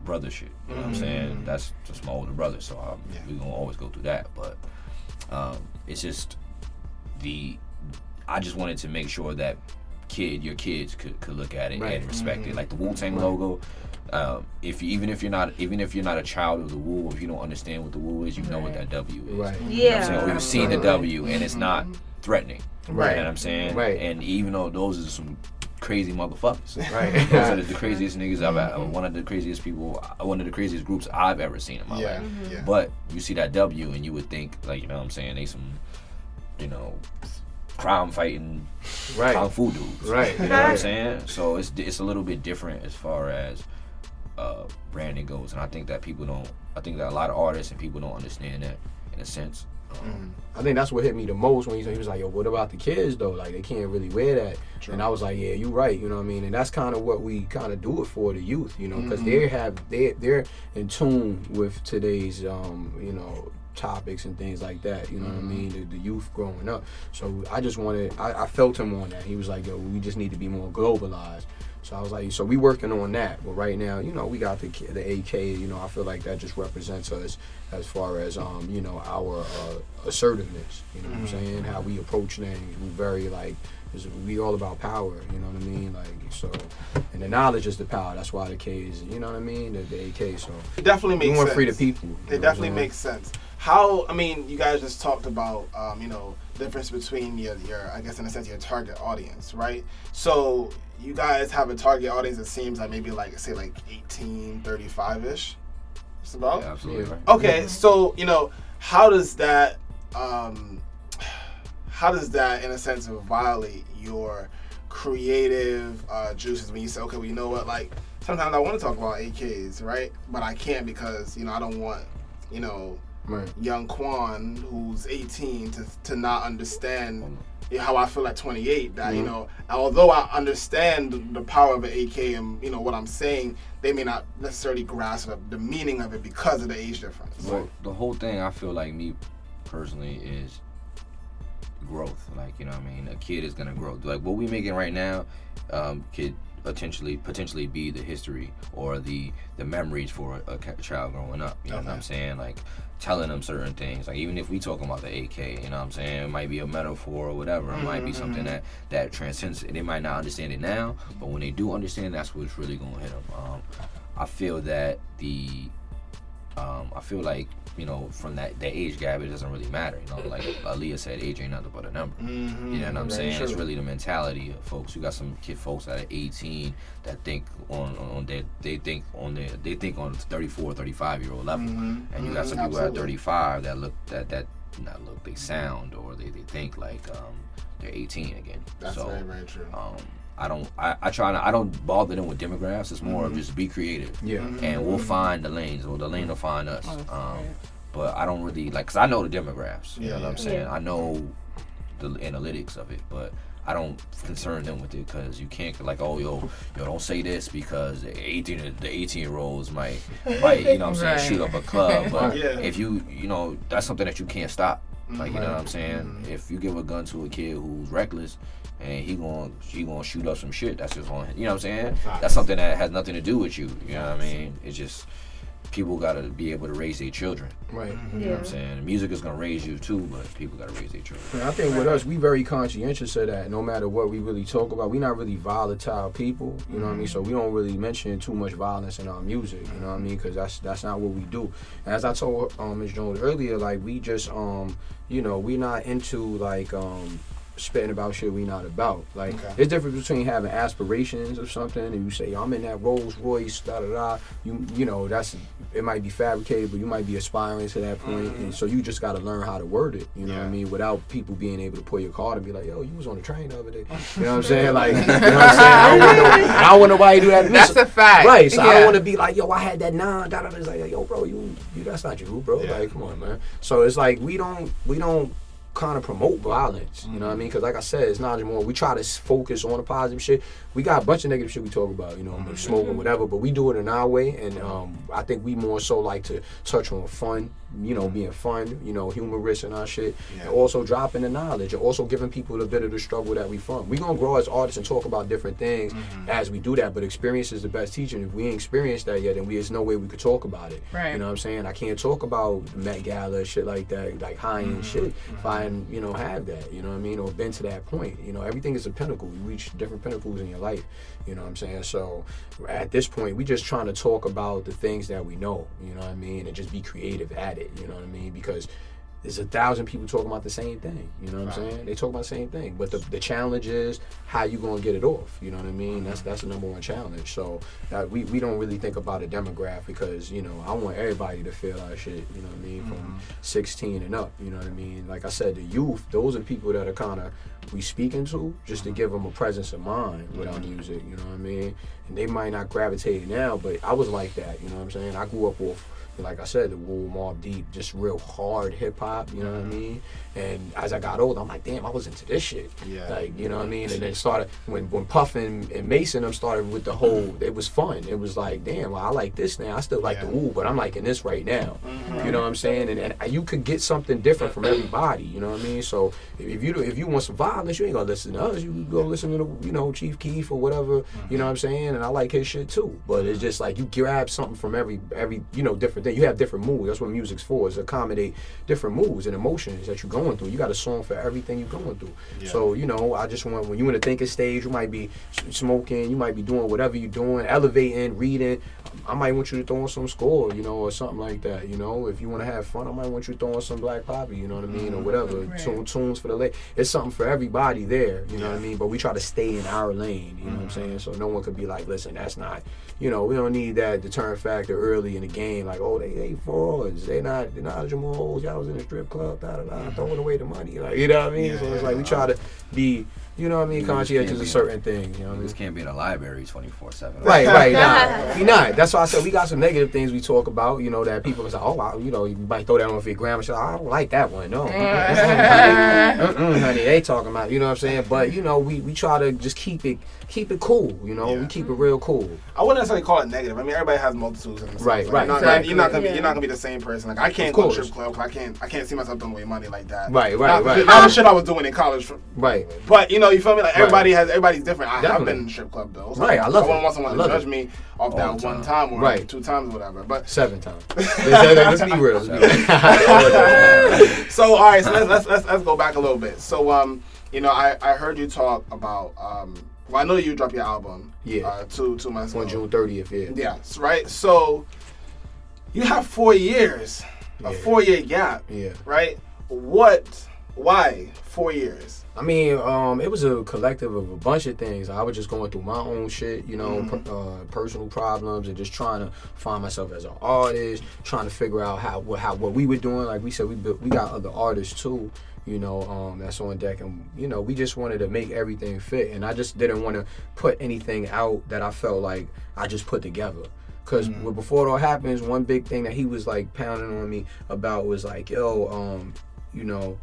S7: brother shit. You know what I'm saying? That's just my older brother, so we're gonna always go through that. But it's just I just wanted to make sure that your kids could look at it and respect it. Like the Wu-Tang logo. Even if you're not a child of the Wu, if you don't understand what the Wu is, you know what that W is. Right.
S5: Yeah.
S7: You know what I'm saying? Or you've seen the W and it's not threatening.
S1: Right.
S7: You know what I'm saying?
S1: Right.
S7: And even though those are some crazy motherfuckers.
S1: Right.
S7: Those are the craziest niggas one of the craziest groups I've ever seen in my life.
S4: Yeah.
S7: But you see that W and you would think, like, you know what I'm saying, they some, you know, crime fighting kung fu dudes.
S1: Right.
S7: You know what I'm saying? So it's a little bit different as far as branding goes. And I think that a lot of artists and people don't understand that in a sense.
S1: I think that's what hit me the most when he was like, yo, what about the kids though? Like they can't really wear that. True. And I was like, yeah, you're right, you know what I mean? And that's kind of what we kind of do it for the youth, you know, because they're in tune with today's you know, topics and things like that, you know what I mean, the youth growing up. So I just wanted, I felt him on that. He was like, yo, we just need to be more globalized. So I was like, so we working on that. But right now, you know, we got the AK, you know, I feel like that just represents us as far as, you know, our assertiveness, you know what I'm saying? How we approach things. We very, like, we all about power, you know what I mean? Like, so, and the knowledge is the power. That's why the K is, you know what I mean? The AK, so.
S4: It definitely makes sense.
S1: We want free the people.
S4: It definitely makes sense. How, I mean, you guys just talked about, you know, the difference between your, I guess in a sense, your target audience, right? So you guys have a target audience that seems like maybe like, say like 18, 35-ish. Just about?
S7: Yeah, absolutely right.
S4: Okay, so, you know, how does that in a sense violate your creative juices when you say, okay, well, you know what, like sometimes I want to talk about AKs, right? But I can't because, you know, I don't want, you know, young Quan who's 18 to not understand how I feel at 28 that, you know, although I understand the power of an AK and, you know, what I'm saying, they may not necessarily grasp the meaning of it because of the age difference.
S7: Well, the whole thing, I feel like, me personally, is growth. Like, you know what I mean? A kid is gonna grow. Like what we making right now could potentially be the history or the memories for a child growing up. You know what I'm saying? Like telling them certain things. Like even if we talking about the AK, you know what I'm saying? It might be a metaphor or whatever. It might be something that transcends it. They might not understand it now, but when they do understand, that's what's really gonna hit them. I feel that I feel like, you know, from that age gap, it doesn't really matter. You know, like Aaliyah said, age ain't nothing but a number. You know what I'm saying? True. It's really the mentality of folks. You got some folks that are 18 that think they think on 34, 35-year-old level, and you got some people at 35 that they sound or they think like they're 18 again.
S4: That's very, very true.
S7: I don't bother them with demographics. It's more of just be creative. Yeah. And we'll find the lanes, or the lane will find us. But I don't really like, cause I know the demographics. You know what I'm saying? I know the analytics of it, but I don't concern them with it because you can't like, oh yo, don't say this because the 18-year-olds might you know what I'm saying, shoot up a club. But if you know, that's something that you can't stop. Like, you know what I'm saying? If you give a gun to a kid who's reckless and he gonna shoot up some shit, that's just on him. You know what I'm saying? That's something that has nothing to do with you. You know what I mean? It's just people gotta be able to raise their children.
S1: Right.
S7: You know what I'm saying? Music is gonna raise you too, but people gotta raise their children.
S1: I think with us, we very conscientious of that. No matter what we really talk about, we not really volatile people. You know what I mean? So we don't really mention too much violence in our music. You know what I mean? Because that's not what we do. And as I told Ms. Jones earlier, like we just you know, we're not into like spitting about shit we not about. Like, there's a difference between having aspirations of something and you say, I'm in that Rolls Royce, da-da-da. You know, it might be fabricated, but you might be aspiring to that point. And so you just got to learn how to word it, you know what I mean, without people being able to pull your card and be like, yo, you was on the train the other day. You know what I'm saying? Like, you know what I'm saying? I don't want nobody to do that to me.
S6: That's a fact.
S1: Right, so I don't want to be like, yo, I had that 9, da-da-da. It's like, yo, bro, you that's not you, bro. Like, come on, man. So it's like, we don't kind of promote violence, you know what I mean? Because like I said, it's not anymore. We try to focus on the positive shit. We got a bunch of negative shit we talk about, you know, smoking, whatever, but we do it in our way, and I think we more so like to touch on fun, you know, being fun, you know, humorous and our shit, and also dropping the knowledge, and also giving people a bit of the struggle that we from. We gonna grow as artists and talk about different things as we do that, but experience is the best teacher. And if we ain't experienced that yet, then there's no way we could talk about it. Right. You know what I'm saying? I can't talk about the Met Gala, shit like that, like high-end shit, if I ain't, you know, have that, you know what I mean, or been to that point. You know, everything is a pinnacle. You reach different pinnacles in your life, you know what I'm saying? So at this point, we just trying to talk about the things that we know, you know what I mean, and just be creative at it, you know what I mean, because there's 1,000 people talking about the same thing, you know what I'm saying? They talk about the same thing, but the challenge is how you gonna get it off, you know what I mean? That's the number one challenge. So we don't really think about a demographic, because, you know, I want everybody to feel our shit, you know what I mean, from 16 and up, you know what I mean? Like I said, the youth, those are people that are kind of we speaking to, just to give them a presence of mind with our music, you know what I mean? And they might not gravitate now, but I was like that, you know what I'm saying? I grew up with, like I said, the Wu, Mobb Deep, just real hard hip hop, you know what I mean? And as I got older, I'm like, damn, I was into this shit. Like, you know what I mean? And then started, when Puff and Mason them started with the whole, it was fun. It was like, damn, well, I like this now. I still like the Wu, but I'm liking this right now. You know what I'm saying? And you could get something different from everybody, you know what I mean? So if you want some violence, you ain't gonna listen to us. You can go listen to the, you know, Chief Keef or whatever, you know what I'm saying? And I like his shit too. But it's just like you grab something from every you know, different thing. You have different moods. That's what music's for, is to accommodate different moods and emotions that you're going through. You got a song for everything you're going through. So, you know, I just want, when you're in the thinking stage, you might be smoking, you might be doing whatever you're doing, elevating, reading. I might want you to throw on some score, you know, or something like that, you know. If you want to have fun, I might want you to throw on some Black Poppy, you know what I mean, or whatever. Tunes for the late. It's something for everybody there, you know what I mean, but we try to stay in our lane, you know what I'm saying, so no one could be like, listen, that's not, you know, we don't need that deterrent factor early in the game, like, oh, they frauds, they're not knowledgeable hoes, y'all was in a strip club, throwing away the money, like, you know what I mean, so it's like we try to be, you know what I mean, conscientious of certain things, you know what I mean.
S7: This can't be in a library 24/7.
S1: Right, nah, we not. That's why I said we got some negative things we talk about, you know, that people are like, oh, you know, you might throw that on for your grandma, she's like, I don't like that one, no. Honey, they talking about, you know what I'm saying, but, you know, we try to just keep it cool, you know, we keep it real cool.
S4: I wouldn't necessarily call it negative. I mean, everybody has multitudes in themselves.
S1: Right.
S4: You're not gonna be the same person. Like, I can't go to strip club because I can't see myself throwing away money like that.
S1: Right.
S4: Not the shit I was doing in college.
S1: Right.
S4: But, you know, you feel me? Like, everybody's different. I've been in strip club though. So
S1: right, I love it.
S4: I wouldn't want someone to judge me off that one time or 2 times or whatever. But
S1: 7 times. Let's be real.
S4: So, all right, so let's go back a little bit. So, you know, I heard you talk about well, I know you dropped your album 2 months ago.
S1: On June 30th,
S4: Yes, right? So, you have 4 years, a 4-year gap, right? Why 4 years?
S1: I mean, it was a collective of a bunch of things. I was just going through my own shit, you know, personal problems, and just trying to find myself as an artist, trying to figure out how what we were doing. Like we said, we got other artists too, you know, that's on deck, and you know, we just wanted to make everything fit, and I just didn't want to put anything out that I felt like I just put together. Because before it all happens, one big thing that he was like pounding on me about was like, yo, you know,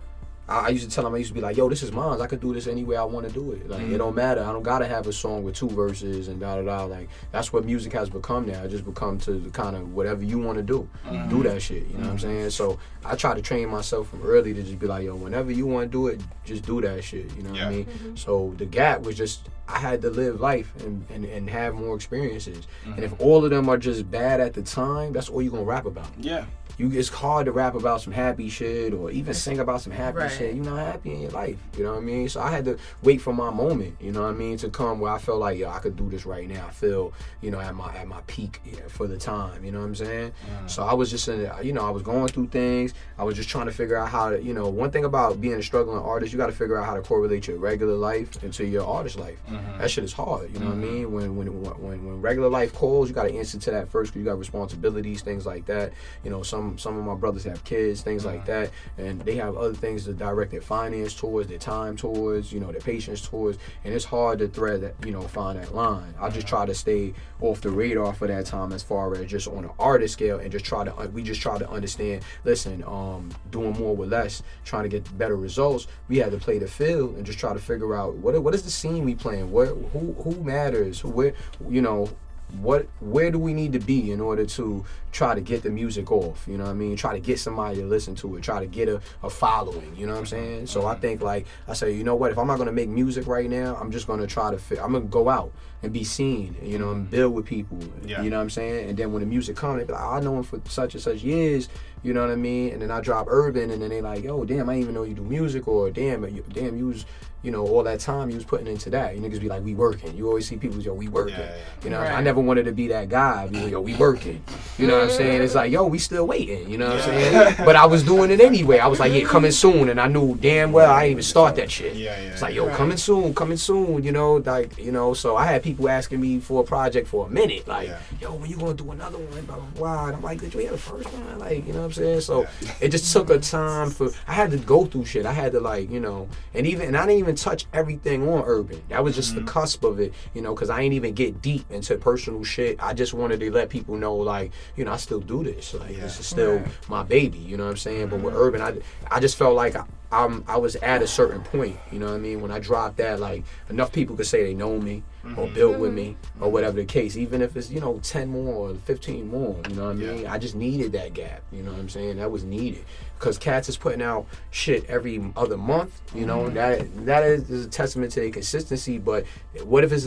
S1: I used to tell him, I used to be like, yo, this is mine. I could do this any way I want to do it. Like, it don't matter. I don't got to have a song with 2 verses and da-da-da. Like, that's what music has become now. It just become to the kind of whatever you want to do. Do that shit, you know what I'm saying? So I try to train myself from early to just be like, yo, whenever you want to do it, just do that shit, you know what I mean? So the gap was just, I had to live life and have more experiences. And if all of them are just bad at the time, that's all you're going to rap about.
S4: Yeah.
S1: It's hard to rap about some happy shit or even sing about some happy
S6: Right.
S1: shit. You're not happy in your life, you know what I mean? So I had to wait for my moment, you know what I mean, to come where I felt like, yo, I could do this right now. I feel, you know, at my peak for the time, you know what I'm saying? So I was just I was going through things. I was just trying to figure out how to, you know, one thing about being a struggling artist, you got to figure out how to correlate your regular life into your artist life. That shit is hard, you know what I mean? When regular life calls, you got to answer to that first because you got responsibilities, things like that. You know, some of my brothers have kids, things like that, and they have other things to direct their finance towards, their time towards, you know, their patience towards, and it's hard to thread that, you know, find that line. I just try to stay off the radar for that time as far as just on an artist scale, and we just try to understand, listen, doing more with less, trying to get better results. We had to play the field and just try to figure out what is the scene we playing, who matters, where, you know, where do we need to be in order to try to get the music off, you know what I mean? Try to get somebody to listen to it, try to get a following, you know what I'm saying? So I think, like, I say, you know what, if I'm not going to make music right now, I'm just going to try to I'm going to go out and be seen, you know, and build with people, you know what I'm saying? And then when the music comes, they be like, I know him for such and such years, you know what I mean? And then I drop Urban, and then they like, yo, damn, I didn't even know you do music, or damn, you was, you know, all that time you was putting into that. You niggas be like, we working. You always see people, yo, we working. You know, I never wanted to be that guy. Be like, yo, we working. You know what I'm saying? It's like, yo, we still waiting. You know what I'm saying? But I was doing it anyway. I was like, yeah, coming soon. And I knew damn well I didn't even start that shit. It's like, yo, coming soon, you know, like, you know, so I had people asking me for a project for a minute. Like, yo, when you gonna do another one? Blah, blah, blah. And I'm like, did you hear the first one? Like, you know what I'm saying? So it just took a time I had to go through shit. I had to, like, you know, and I didn't even touch everything on Urban. That was just the cusp of it, you know, because I ain't even get deep into personal shit. I just wanted to let people know, like, you know, I still do this. Like, this is still my baby, you know what I'm saying? But with Urban, I just felt like I was at a certain point, you know what I mean? When I dropped that, like, enough people could say they know me or build with me or whatever the case, even if it's, you know, 10 more or 15 more, you know what I mean? I just needed that gap, you know what I'm saying? That was needed. Because Cats is putting out shit every other month, you know, that is a testament to their consistency, but what if it's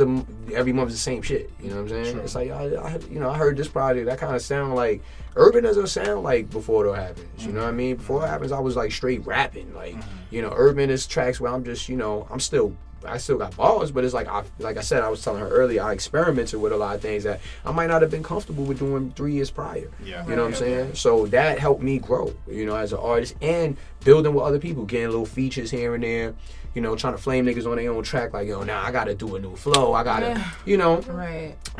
S1: every month is the same shit, you know what I'm saying? It's like, I heard this project, that kind of sound like, Urban doesn't sound like Before It All Happens, you know what I mean? Before It All Happens, I was like straight rapping, like, you know, Urban is tracks where I'm just, you know, I still got bars, but it's like I said, I was telling her earlier, I experimented with a lot of things that I might not have been comfortable with doing 3 years prior. You know what I'm saying? So that helped me grow, you know, as an artist, and building with other people, getting little features here and there, you know, trying to flame niggas on their own track, like, yo, now I gotta do a new flow, I gotta, you know,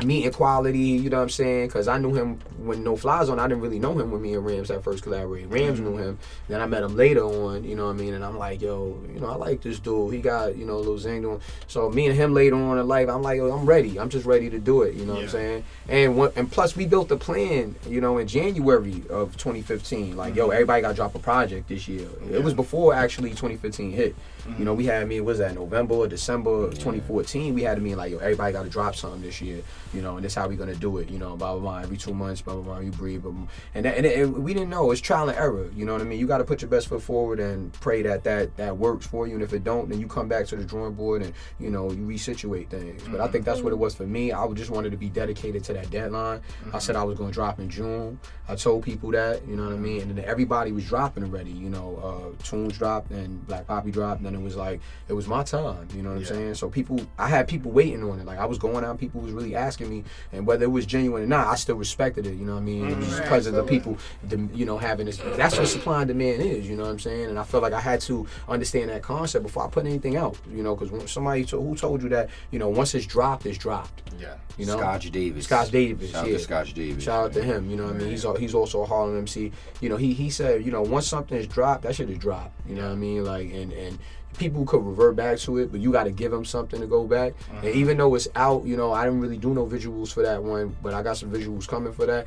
S1: meeting quality, you know what I'm saying? Because I knew him when No Flies on, I didn't really know him when me and Rams had first collaborated. Rams knew him, then I met him later on, you know what I mean? And I'm like, yo, you know, I like this dude, he got, you know, a little zing to him. So me and him later on in life, I'm like, yo, I'm ready, I'm just ready to do it, you know what I'm saying? And plus we built the plan, you know, in January of 2015, like, yo, everybody gotta drop a project this year. It was before actually 2015 hit. You know, we had me, was that November or December of 2014, we had me like, yo, everybody got to drop something this year, you know, and this how we going to do it, you know, blah, blah, blah, every 2 months, blah, blah, blah, you breathe, blah, blah. And we didn't know, it's trial and error, you know what I mean? You got to put your best foot forward and pray that works for you, and if it don't, then you come back to the drawing board and, you know, you resituate things. But I think that's what it was for me. I just wanted to be dedicated to that deadline. I said I was going to drop in June. I told people that, you know what I mean? And then everybody was dropping already, you know, Tunes dropped and Black Poppy dropped, and then it was like, it was my time, you know what I'm saying? So I had people waiting on it. Like, I was going out, people was really asking me, and whether it was genuine or not, I still respected it, you know what I mean? It was just because of the people, you know, having this, that's what supply and demand is, you know what I'm saying? And I felt like I had to understand that concept before I put anything out, you know, because somebody who told you that, you know, once it's dropped, it's dropped. You know? Scotch Davis. Shout out to Scotch Davis. Shout out to him, you know what I mean? He's also a Harlem MC. You know, he said, you know, once something is dropped, that shit is dropped. You know what I mean? Like, and people could revert back to it, but you got to give them something to go back. And even though it's out, you know, I didn't really do no visuals for that one, but I got some visuals coming for that.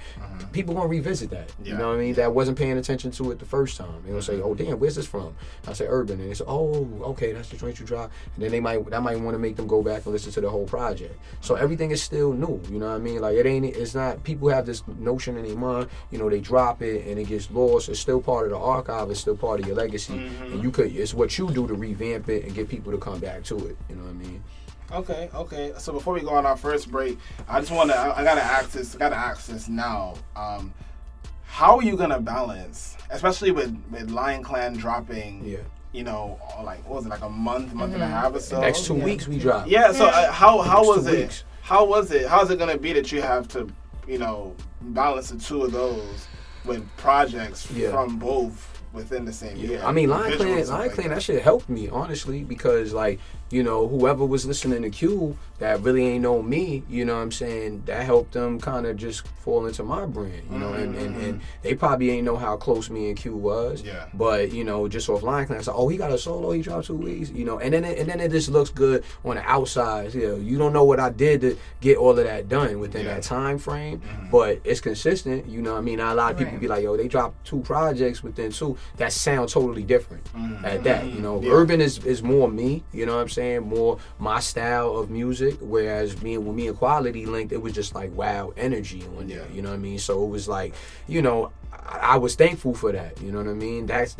S1: People gonna revisit that. You know what I mean? That wasn't paying attention to it the first time. They gonna say, "Oh damn, where's this from?" I say Urban, and they say, "Oh, okay, that's the joint you dropped." And then that might want to make them go back and listen to the whole project. So everything is still new. You know what I mean? Like it's not. People have this notion in their mind. You know, they drop it and it gets lost. It's still part of the archive. It's still part of your legacy. And it's what you do to revamp it and get people to come back to it. You know what I mean?
S4: Okay. So before we go on our first break, I gotta ask this now. How are you gonna balance, especially with Lion Klan dropping?
S1: Yeah.
S4: You know, like what was it, like a month and a half or so?
S1: Next 2 weeks we drop.
S4: Yeah. So how was it?
S1: Weeks.
S4: How was it? How's it gonna be that you have to, you know, balance the two of those with projects from both within the same year?
S1: I mean, Lion Klan, that shit helped me, honestly, because, like, you know, whoever was listening to Q that really ain't know me, you know what I'm saying, that helped them kind of just fall into my brand, you know, and they probably ain't know how close me and Q was, but, you know, just off Lion Klan, it's like, oh, he got a solo, he dropped 2 weeks, you know, and then it just looks good on the outside, you know, you don't know what I did to get all of that done within that time frame, but it's consistent, you know what I mean. Now, a lot of people be like, yo, they dropped 2 projects within 2, that sound totally different at that, you know. Urban is more me, you know what I'm saying, more my style of music, whereas when me and Quality linked, it was just like wow energy on there, you know what I mean. So it was like, you know, I was thankful for that, you know what I mean. That's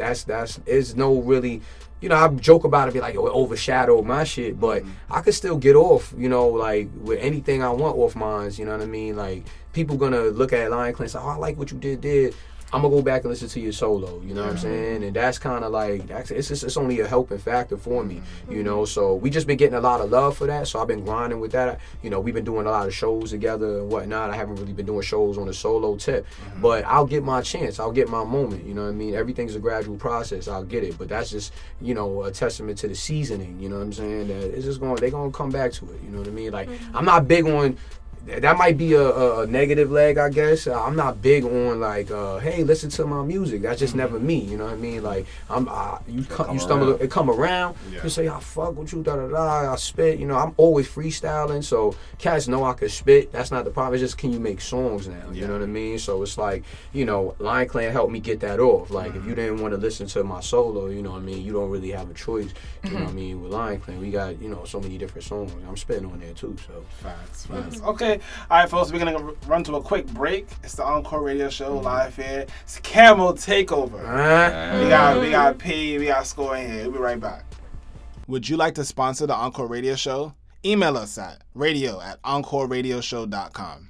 S1: is no really, you know, I joke about it, be like, oh, it overshadowed my shit, but I could still get off, you know, like with anything I want off mine, you know what I mean. Like people gonna look at Lion Klan and say, oh, I like what you did. I'm gonna go back and listen to your solo, you know what I'm saying? And that's kind of like, it's only a helping factor for me, you know? So we just been getting a lot of love for that, so I've been grinding with that. You know, we've been doing a lot of shows together and whatnot. I haven't really been doing shows on a solo tip, but I'll get my chance, I'll get my moment, you know what I mean? Everything's a gradual process, I'll get it, but that's just, you know, a testament to the seasoning, you know what I'm saying? That it's just they're gonna come back to it, you know what I mean? Like, I'm not big on, that might be a negative leg, I guess. I'm not big on like, hey, listen to my music. That's just never me. You know what I mean? Like, you stumble, it come around. You say, I fuck with you, I spit. You know, I'm always freestyling, so cats know I can spit. That's not the problem. It's just, can you make songs now? You know what I mean? So it's like, you know, Lion Klan helped me get that off. Like, if you didn't want to listen to my solo, you know what I mean, you don't really have a choice. You know what I mean? With Lion Klan, we got, you know, so many different songs. I'm spitting on there too. So
S4: facts. Okay. All right, folks, we're going to run to a quick break. It's the Encore Radio Show live here. It's KAMO Takeover. We got P, we got Score in here. We'll be right back. Would you like to sponsor the Encore Radio Show? Email us at radio@encoreradioshow.com.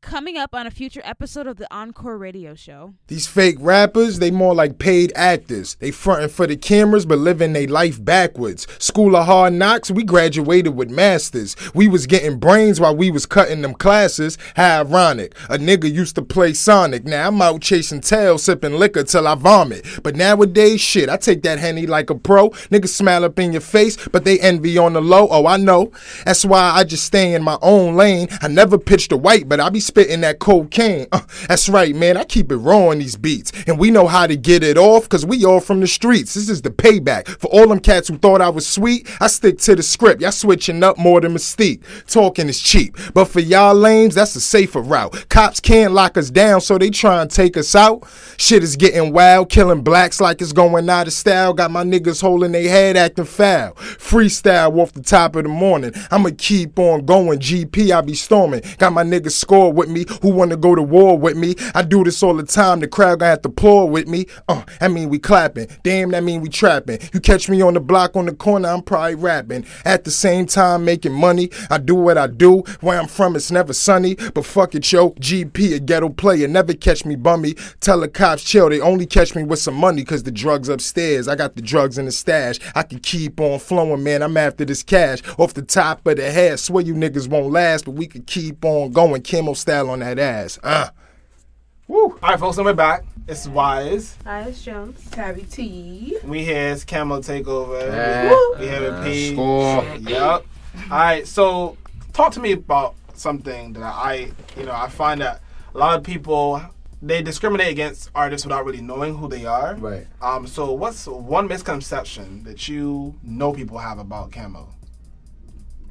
S8: Coming up on a future episode of the Encore Radio Show.
S9: These fake rappers, they more like paid actors. They frontin' for the cameras but living their life backwards. School of Hard Knocks, we graduated with masters. We was getting brains while we was cutting them classes. How ironic. A nigga used to play Sonic. Now I'm out chasing tails, sipping liquor till I vomit. But nowadays, shit, I take that Henny like a pro. Niggas smile up in your face, but they envy on the low. Oh, I know. That's why I just stay in my own lane. I never pitched a white, but I be spitting that cocaine. That's right, man. I keep it raw on these beats. And we know how to get it off, cause we all from the streets. This is the payback. For all them cats who thought I was sweet, I stick to the script. Y'all switching up more than Mystique. Talking is cheap. But for y'all lames, that's a safer route. Cops can't lock us down, so they try and take us out. Shit is getting wild. Killing blacks like it's going out of style. Got my niggas holding their head acting foul. Freestyle off the top of the morning. I'ma keep on going. GP, I be storming. Got my niggas score with me. Who wanna go to war with me? I do this all the time. The crowd gonna have to applaud with me. That mean we clapping. Damn, that mean we trapping. You catch me on the block on the corner, I'm probably rapping. At the same time, making money. I do what I do. Where I'm from, it's never sunny. But fuck it, yo. GP, a ghetto player. Never catch me bummy. Tell the cops chill. They only catch me with some money, cause the drugs upstairs. I got the drugs in the stash. I can keep on flowing, man. I'm after this cash. Off the top of the head. Swear you niggas won't last, but we could keep on going. KAMO Style on that ass.
S4: Woo. All right, folks, we're back. It's Wise.
S5: Hi, it's Jones.
S6: Tabby T.
S4: We here. It's KAMO Takeover. We have a P.
S1: Score.
S4: Yep. All right, so talk to me about something that I find that a lot of people they discriminate against artists without really knowing who they are.
S1: Right.
S4: So what's one misconception that you know people have about KAMO?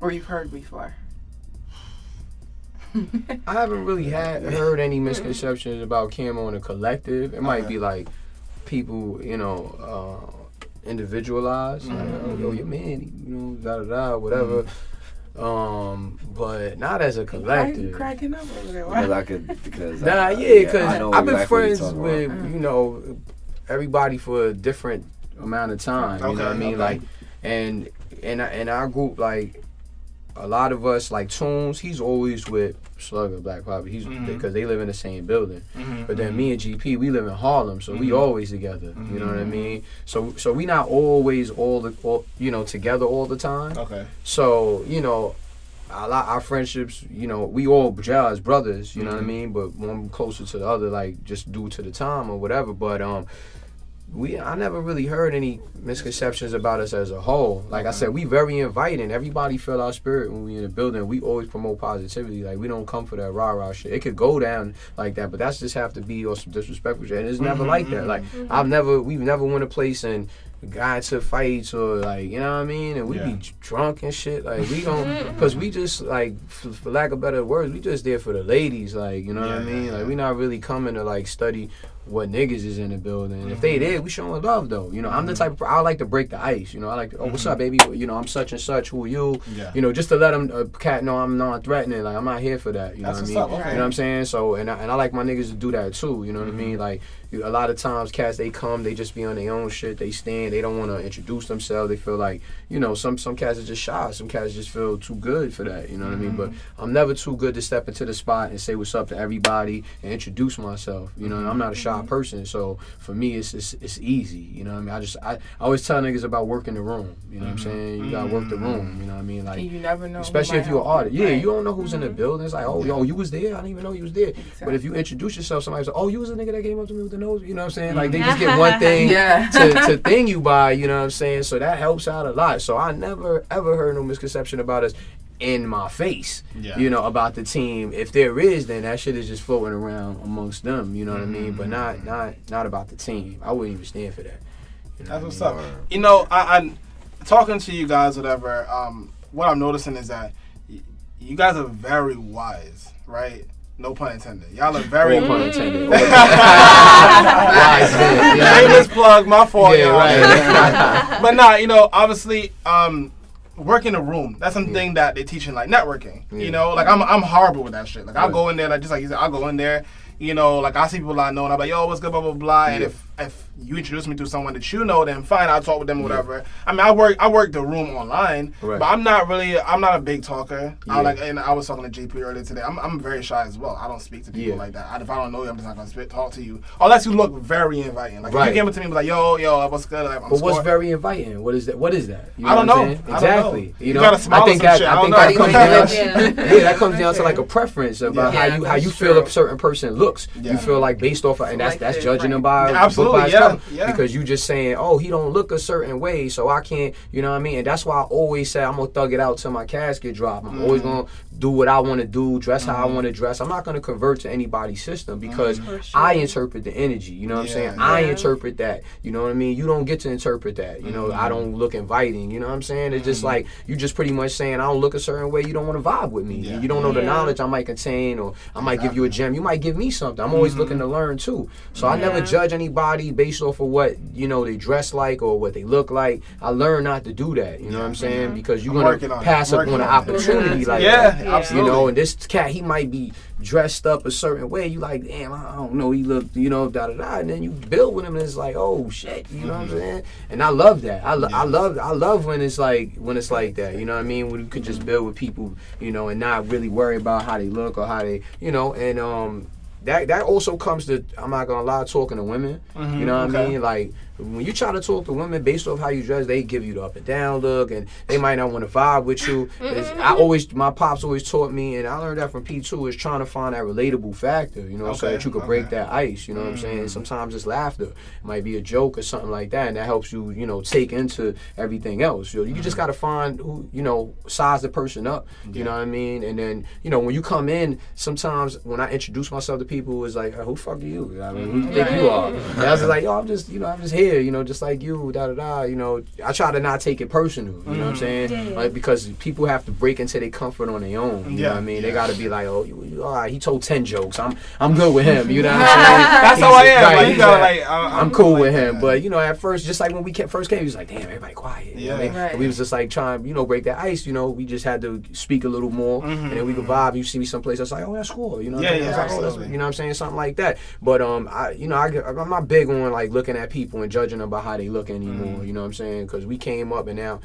S6: Or you've heard before?
S1: I haven't really heard any misconceptions about KAMO in a collective. It might be like people, individualized. Like, oh, yo, your man, whatever. But not as a collective.
S6: Cracking up over there.
S7: Because
S1: I've been friends with everybody for a different amount of time. You know what I mean? Like, and our group, like, a lot of us, like Tunes, he's always with Slugger, Black Poppy. He's because they live in the same building. But then me and GP, we live in Harlem, so we always together. You know what I mean? So we not always together all the time.
S4: Okay.
S1: So our friendships, we all gel as brothers. You know what I mean? But one closer to the other, like just due to the time or whatever. But I never really heard any misconceptions about us as a whole. Like I said, we very inviting. Everybody feel our spirit when we in the building. We always promote positivity. Like we don't come for that rah-rah shit. It could go down like that, but that's just have to be or some disrespectful shit. And it's never like that. Like we've never went a place and got into fights or like, you know what I mean? And we be drunk and shit. Like we don't, cause we just like, for lack of better words, we just there for the ladies. Like, you know what I mean? Like we not really coming to like study what niggas is in the building. If they there, we showing love though. I'm the type of, I like to break the ice. I like to, oh, what's up, baby? I'm such and such. Who are you? Just to let them cat know I'm non-threatening. Like I'm not here for that. You know what I mean?
S4: Okay.
S1: You know what I'm saying? So and I like my niggas to do that too. You know what I mean? Like a lot of times cats, they come, they just be on their own shit. They stand. They don't want to introduce themselves. They feel like some cats are just shy. Some cats just feel too good for that. You know what I mean? But I'm never too good to step into the spot and say what's up to everybody and introduce myself. And I'm not a shy person, so for me it's easy. You know what I mean? I always tell niggas about working the room. You know what I'm saying? You gotta work the room. You know what I mean? Like,
S6: and you never know,
S1: especially if you're an artist. Yeah, you don't know who's in the building. It's like, oh, yo, you was there. I didn't even know you was there. Exactly. But if you introduce yourself, somebody's like, oh, you was a nigga that came up to me with the nose. You know what I'm saying? Like they just get one thing to thing you by. You know what I'm saying? So that helps out a lot. So I never ever heard no misconception about us in my face, about the team. If there is, then that shit is just floating around amongst them, you know what I mean? But not about the team. I wouldn't even stand for that.
S4: That's what's up. I'm talking to you guys, whatever, what I'm noticing is that you guys are very wise, right? No pun intended. Y'all are very
S1: pun intended.
S4: Wise. Shameless plug, my fault, y'all. Right. But obviously, work in a room. That's something that they teach in like networking. Like I'm horrible with that shit. Like I'll go in there, like just like you said, I'll go in there. Like I see people I know, and I'm like, yo, what's good, blah blah blah. And if you introduce me to someone that then fine, I'll talk with them or whatever. I mean, I work the room online, but I'm not a big talker. And I was talking to JP earlier today. I'm very shy as well. I don't speak to people like that. If I don't know you, I'm just not gonna talk to you unless you look very inviting. Like if you came up to me and be like, yo, what's good? Like,
S1: but what's very inviting? What is that? You know
S4: I don't know.
S1: Exactly.
S4: You gotta smile. I think that
S1: comes down. That comes down to like a preference about how you feel a certain person looks. You feel like based off of, and that's judging them by
S4: absolutely
S1: because you just saying, oh, he don't look a certain way, so I can't, you know what I mean? And that's why I always say I'm gonna thug it out till my casket drop. I'm always gonna do what I want to do, dress how I want to dress. I'm not gonna convert to anybody's system because I interpret the energy. You know what I'm saying? I interpret that. You know what I mean? You don't get to interpret that. You know, I don't look inviting. You know what I'm saying? It's just like you just pretty much saying I don't look a certain way. You don't want to vibe with me. You don't know the knowledge I might contain, or I might give you a gem. You might give me something. I'm always looking to learn too. So I never judge anybody based off of what they dress like or what they look like. I learned not to do that. You know what I'm saying? Because you're gonna pass up on an opportunity like that.
S4: Absolutely.
S1: And this cat, he might be dressed up a certain way. You like, damn, I don't know. He look, da da da. And then you build with him, and it's like, oh shit. You know what I'm saying? And I love that. I love when it's like that. You know what I mean? When you could just build with people, and not really worry about how they look or how they, and that also comes to, I'm not gonna lie, talking to women. You know what I mean? Like when you try to talk to women based off how you dress, they give you the up and down look, and they might not want to vibe with you. My pops always taught me, and I learned that from P2, is trying to find that relatable factor, so that you could break that ice. You know what I'm saying? Sometimes it's laughter, it might be a joke or something like that, and that helps you, take into everything else. You just gotta find who, size the person up. You know what I mean? And then, when you come in, sometimes when I introduce myself to people, people was like, who the fuck are you? I mean, who do you think you are? And I was like, yo, I'm just here, just like you, I try to not take it personal, you know what I'm saying? Like, because people have to break into their comfort on their own, you know what I mean? They got to be like, oh, all right, he told 10 jokes, I'm good with him, you know what I'm saying?
S4: That's how I am.
S1: Right,
S4: like, you gotta, like,
S1: I'm cool with him, but at first, just like when we first came, he was like, damn, everybody quiet. You know what I mean?
S6: Right.
S1: And we was just like trying, break that ice. We just had to speak a little more, and then we could vibe. You see me someplace, I was like, oh, that's cool. You know what I'm saying? Something like that. But I'm not big on like looking at people and judging them by how they look anymore. You know what I'm saying? Because we came up and now,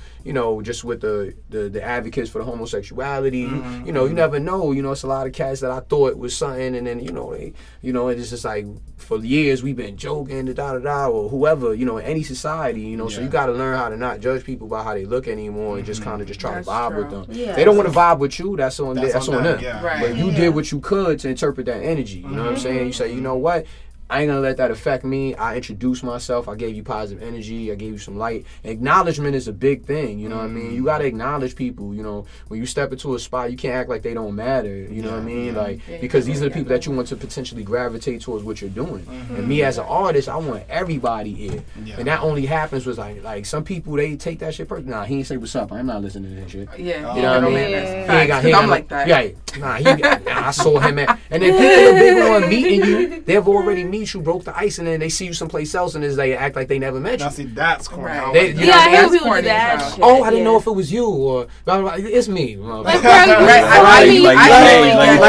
S1: just with the advocates for the homosexuality, you never know. It's a lot of cats that I thought was something, and then it's just like for years we've been joking, or whoever, in any society, so you got to learn how to not judge people by how they look anymore and just kind of just try to vibe with them. Yeah. They don't want to vibe with you, that's on them.
S4: Yeah.
S6: Right.
S1: But you did what you could to interpret that energy, you know what I'm saying? You say, you know what? I ain't gonna let that affect me. I introduced myself. I gave you positive energy. I gave you some light. Acknowledgement is a big thing, you know what I mean? You gotta acknowledge people, when you step into a spot, you can't act like they don't matter, you know what I mean? Because these are the people that you want to potentially gravitate towards what you're doing. And me as an artist, I want everybody here. And that only happens with like some people, they take that shit personally. Nah, he ain't say what's up. I'm not listening to that shit.
S6: Yeah.
S1: You know what I mean?
S6: Yeah. I'm like that.
S1: Yeah. I saw him and then people are big on meeting you. They've already met you, broke the ice, and then they see you someplace else, and they act like they never met you.
S4: Now see, that's corny.
S6: Right.
S5: I hate people do that.
S1: Oh, I didn't know if it was you or it's me.
S5: Like,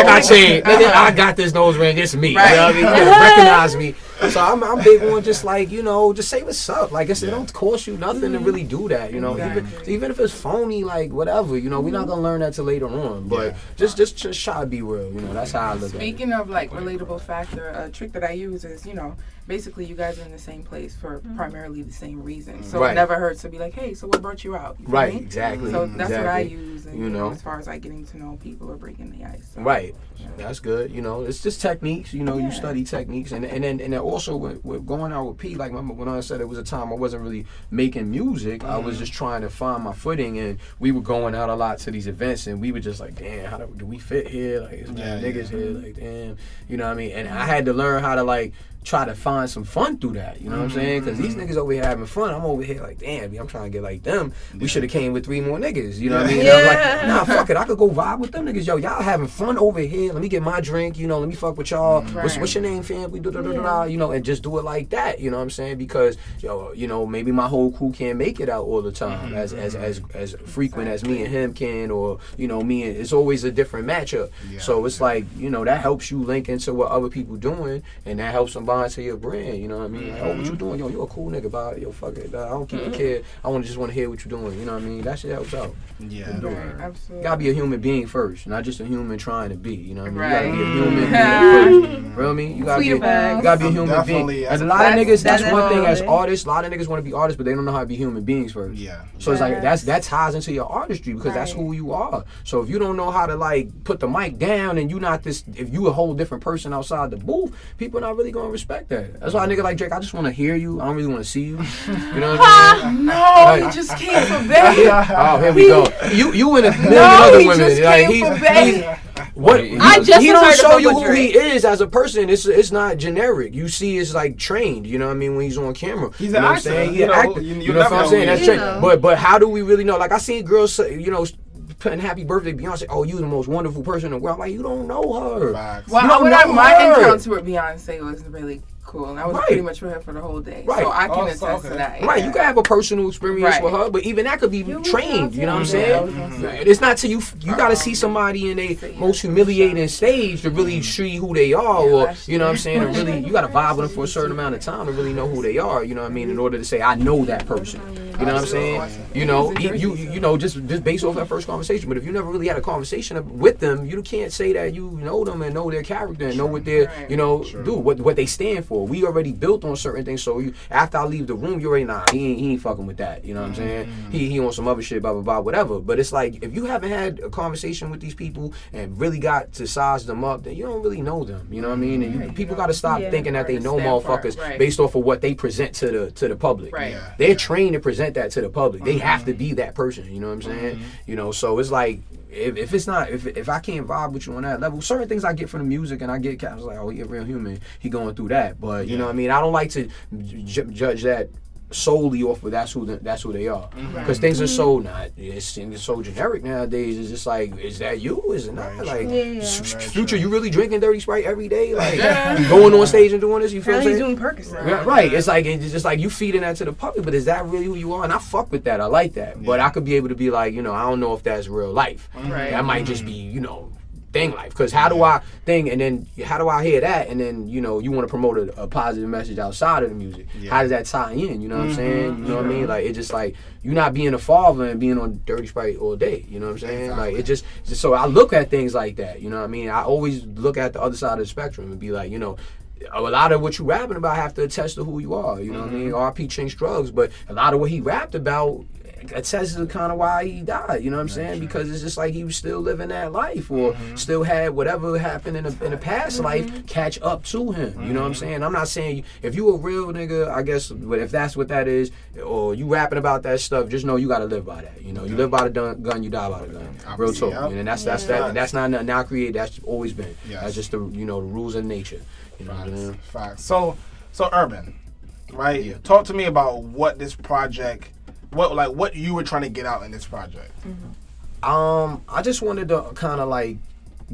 S1: I said, I got this nose ring. It's me.
S6: Right.
S1: You know what I mean? You gotta recognize me. So I'm big on just like just say what's up. Like I said, it don't cost you nothing to really do that.
S6: Exactly.
S1: Even if it's phony, like whatever. We're not gonna learn that till later on. But just try to be real. That's how I look at it.
S6: Speaking of like relatable factor, a trick that I use is basically you guys are in the same place for primarily the same reason. So it never hurts to be like, hey, so what brought you out? You feel me?
S1: Exactly.
S6: So that's what I use. And, as far as like getting to know people or breaking the ice. So,
S1: right. That's good. It's just techniques. You study techniques, and then also with going out with Pete. Like when I said it was a time I wasn't really making music. I was just trying to find my footing, and we were going out a lot to these events, and we were just like, damn, how do we fit here? Like, it's niggas here. Like, damn, you know what I mean? And I had to learn how to like try to find some fun through that, you know what I'm saying? Because these niggas over here having fun, I'm over here like, damn, I'm trying to get like them. We should have came with 3 more niggas, you know what I mean? I'm like, nah, fuck it, I could go vibe with them niggas. Yo, y'all having fun over here. Let me get my drink, let me fuck with y'all. What's your name, fam? We and just do it like that, you know what I'm saying? Because, maybe my whole crew can't make it out all the time as frequent as me and him can, or, me and, it's always a different matchup. So it's like, that helps you link into what other people doing, and that helps them to your brand, you know what I mean? Like, oh, what you doing? Yo, you a cool nigga, bro. Yo, fuck it. I don't keep a kid. I just want to hear what you're doing, you know what I mean? That shit helps out.
S6: Yeah, right, absolutely.
S1: You gotta be a human being first, not just a human trying to be, you know what I mean? You gotta be a human being first. Feel me? You gotta be a human being. And a lot of niggas, that's one thing as artists, a lot of niggas want to be artists, but they don't know how to be human beings first. Yeah. So it's like, that ties into your artistry, because that's who you are. So if you don't know how to like put the mic down, and you not this, if you a whole different person outside the booth, people are not really gonna respect that. That's why a nigga like Drake, I just want to hear you. I don't really want to see you. You know what I mean?
S6: No, he just came from bed.
S1: Oh, here we go. You and a million other women.
S6: Just came from bed.
S1: He don't show you who he is as a person. It's not generic. You see, it's like trained. You know what I mean? When he's on camera,
S4: he's an actor.
S1: He's an actor. You know what I'm saying? That's trained. But how do we really know? Like I seen girls say, putting happy birthday Beyonce. Oh, you the most wonderful person in the world. Like, you don't know her.
S6: Well, my encounter with Beyonce was really cool, and I was pretty much with her for the whole day. So I can attest to that.
S1: Right, you can have a personal experience with her, but even that could be trained. You know what I'm saying? It's not till you gotta see somebody in a most humiliating stage to really see who they are, or you know what I'm saying. And really, you gotta vibe with them for a certain amount of time to really know who they are. You know what I mean? In order to say, I know that person. You know what I'm saying? Just based off that first conversation. But if you never really had a conversation with them, you can't say that you know them and know their character and know what they're do what they stand for. We already built on certain things. So after I leave the room, you already he ain't fucking with that. You know what I'm saying? He on some other shit, blah blah blah, whatever. But it's like if you haven't had a conversation with these people and really got to size them up, then you don't really know them. You know what I mean? And people got to stop thinking that they know motherfuckers based off of what they present to the public. Right. They're trained to present present that to the public. They have to be that person. You know what I'm saying? You know, so it's like if it's not if I can't vibe with you on that level, certain things I get from the music and I get cats like, oh, he a real human. He going through that, but you know what I mean. I don't like to judge that solely off of that's who they are, because things are so it's so generic nowadays. It's just like, is that you? Is it not? Like, Future, you really drinking Dirty Sprite every day? Like, you going on stage and doing this? You feel what I'm saying?
S5: He's doing Percocet.
S1: Yeah, right. It's like you feeding that to the public, but is that really who you are? And I fuck with that. I like that, but I could be able to be like, you know, I don't know if that's real life. That might just be, you know, thing life. Because how do I think, and then how do I hear that, and then, you know, you want to promote a positive message outside of the music. How does that tie in? You know what I'm saying? You know what I mean? Like, it's just like you not being a father and being on Dirty Sprite all day. You know what I'm saying? Like, it just so I look at things like that. You know what I mean? I always look at the other side of the spectrum and be like, you know, a lot of what you rapping about have to attest to who you are. You know what I mean? R.P. Chinks Drugs, but a lot of what he rapped about attests to kind of why he died. You know what I'm saying? Because it's just like he was still living that life, or still had whatever happened in the past life catch up to him. You know what I'm saying? I'm not saying if you a real nigga, I guess, but if that's what that is, or you rapping about that stuff, just know you gotta live by that. You know, you live by the gun, you die by the gun. Real talk. And that's that. And that's not nothing I create. That's always been. That's just the the rules of nature. You know what I mean?
S4: Facts. So Urban, right? Yeah. Talk to me about what this project, what you were trying to get out in this project.
S1: I just wanted to kind of like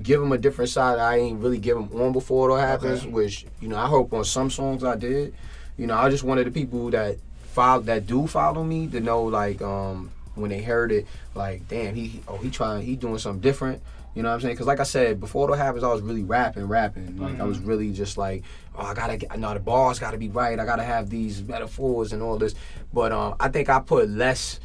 S1: give him a different side I ain't really give him on before it all happens, which, you know, I hope on some songs I did. You know, I just wanted the people that do follow me to know, like, when they heard it, like, damn, he doing something different. You know what I'm saying? Because like I said, before it all happens, I was really rapping. Like, I was really just like, oh, the bars got to be right. I got to have these metaphors and all this. But I think I put less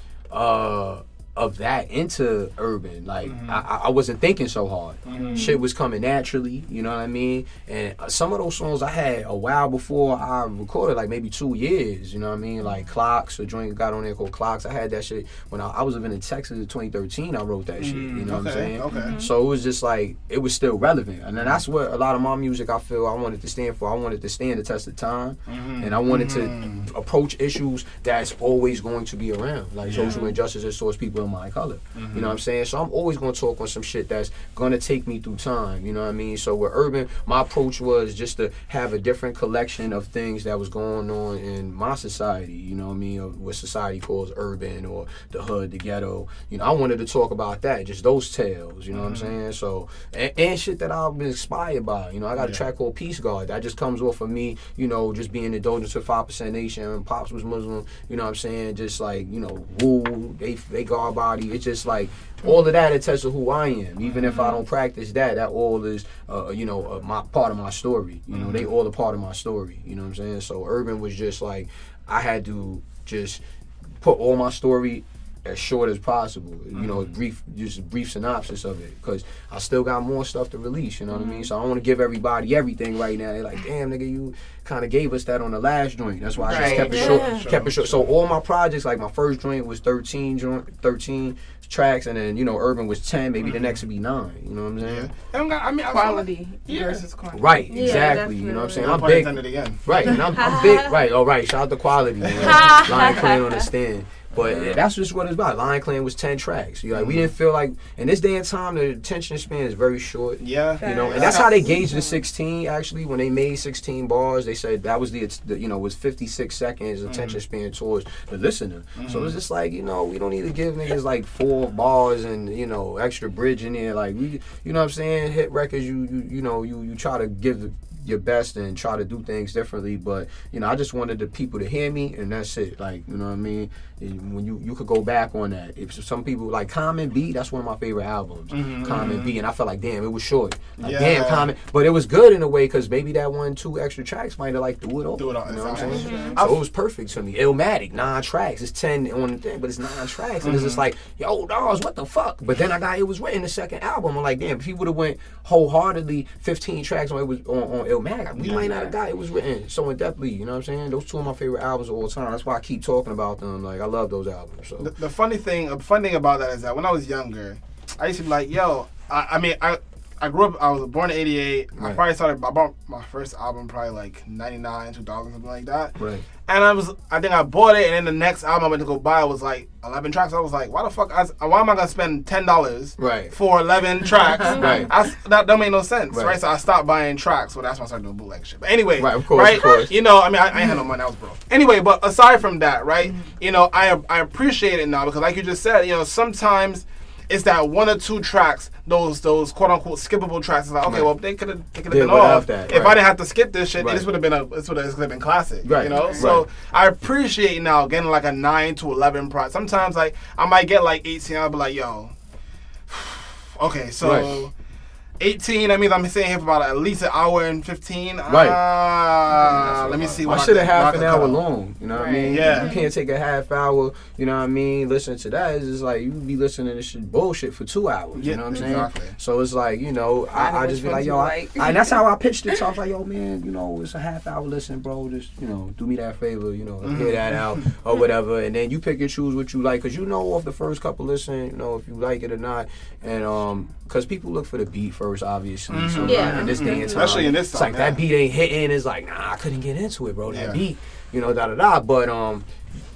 S1: of that into Urban. Like, I wasn't thinking so hard. Shit was coming naturally, you know what I mean? And some of those songs I had a while before I recorded, like maybe 2 years, you know what I mean? Like Clocks, a joint got on there called Clocks. I had that shit when I was living in Texas in 2013. I wrote that shit, you know what I'm saying?
S4: Okay.
S1: So it was just like, it was still relevant. And then that's what a lot of my music I feel I wanted to stand for. I wanted to stand the test of time. And I wanted to approach issues that's always going to be around, like social injustice and source people in my color. You know what I'm saying? So I'm always going to talk on some shit that's going to take me through time, you know what I mean? So with Urban, my approach was just to have a different collection of things that was going on in my society, you know what I mean? Or what society calls urban, or the hood, the ghetto. You know, I wanted to talk about that, just those tales, you know what I'm saying? So, and shit that I've been inspired by. You know, I got a track called Peace Guard. That just comes off of me, you know, just being indulgent to 5% Nation. And Pops was Muslim, you know what I'm saying? Just like, you know, woo, they guard body. It's just like, all of that attests to who I am. Even if I don't practice that all is, my part of my story. You know, they all a part of my story. You know what I'm saying? So Urban was just like, I had to just put all my story as short as possible. You know, brief synopsis of it, because I still got more stuff to release. You know what I mean? So I don't want to give everybody everything right now. They're like, damn, nigga, you kind of gave us that on the last joint. That's why I just kept it short. So all my projects, like my first joint was 13 tracks, and then, you know, Urban was 10. Maybe the next would be 9. You know what I'm saying?
S4: I mean,
S6: Quality versus quantity.
S1: Right, exactly. You know what I'm saying? I'm big. Right, and I'm big. Right, all right. Shout out to Quality. You know? Lion Klan on the stand. But that's just what it's about. Lion Klan was 10 tracks. You know, like, we didn't feel like, in this day and time, the attention span is very short.
S4: Yeah.
S1: You know, and that's how they gauged the 16, actually. When they made 16 bars, they said that was was 56 seconds attention span towards the listener. So it's just like, you know, we don't need to give niggas like 4 bars and, you know, extra bridge in there. Like, we, you know what I'm saying? Hit records, you try to give your best and try to do things differently, but, you know, I just wanted the people to hear me, and that's it. Like, you know what I mean? When you could go back on that. If some people like Common B, that's one of my favorite albums. Common B, and I felt like, damn, it was short. Like, damn, Common, but it was good in a way, because maybe that 1-2 extra tracks might have like threw it off. You know what I'm saying? So it was perfect to me. Illmatic, 9 tracks. It's 10 on the thing, but it's 9 tracks, and it's just like, yo, dogs, what the fuck? But then it was written the second album. I'm like, damn, if he would have went wholeheartedly 15 tracks on Illmatic, we might not have got it was written so in depthly. You know what I'm saying? Those 2 of my favorite albums of all time. That's why I keep talking about them. Like, I love those albums. So
S4: the funny thing about that is that when I was younger, I used to be like, yo, I I grew up. I was born in '88.
S1: Right.
S4: I bought my first album probably like '99, 2000, something like that.
S1: Right.
S4: And I think I bought it, and then the next album I went to go buy was like 11 tracks. I was like, why the fuck? Why am I gonna spend $10
S1: Right.
S4: for 11 tracks?
S1: Right.
S4: That don't make no sense,
S1: Right.
S4: right? So I stopped buying tracks. So that's when I started doing bootleg shit. But anyway,
S1: Right, of course,
S4: right?
S1: of course.
S4: You know, I mean, I ain't had no money. I was broke. Anyway, but aside from that, right? You know, I appreciate it now because, like you just said, you know, sometimes it's that one or two tracks, those quote unquote skippable tracks. It's like, okay,
S1: Right.
S4: well, they could have been
S1: without
S4: off.
S1: that,
S4: If
S1: right.
S4: I didn't have to skip this shit,
S1: Right.
S4: this would have been classic.
S1: Right.
S4: You know,
S1: Right.
S4: so I appreciate now getting like a 9 to 11 price. Sometimes like I might get like 18. I'll be like, yo, okay, so.
S1: Right.
S4: 18, that means I'm sitting here for about at least an hour and 15.
S1: Right.
S4: Let me see
S1: Why
S4: what
S1: should
S4: I
S1: have
S4: can-
S1: half
S4: what I
S1: an
S4: can
S1: hour
S4: cut out.
S1: long? You know what I
S6: Right.
S1: mean?
S4: Yeah.
S1: You can't take a half hour, you know what I mean, listen to that. It's just like you be listening to shit bullshit for 2 hours. You
S4: Yeah,
S1: know what I'm saying?
S4: exactly.
S1: So it's like, you know, I just be
S6: which
S1: like,
S6: ones
S1: yo,
S6: you
S1: I,
S6: like.
S1: and that's how I pitched it. So I was like, yo, man, you know, it's a half hour listen, bro. Just, you know, do me that favor, you know, hear that out or whatever. And then you pick and choose what you like. Because you know off the first couple listen, you know, if you like it or not. And because people look for the beat first, obviously. So
S5: Yeah.
S1: in this day and time,
S4: Especially in this
S1: it's like
S4: time,
S1: that
S4: yeah.
S1: beat ain't hitting. It's like, nah, I couldn't get into it, bro. That
S4: Yeah.
S1: beat, you know, da-da-da. But,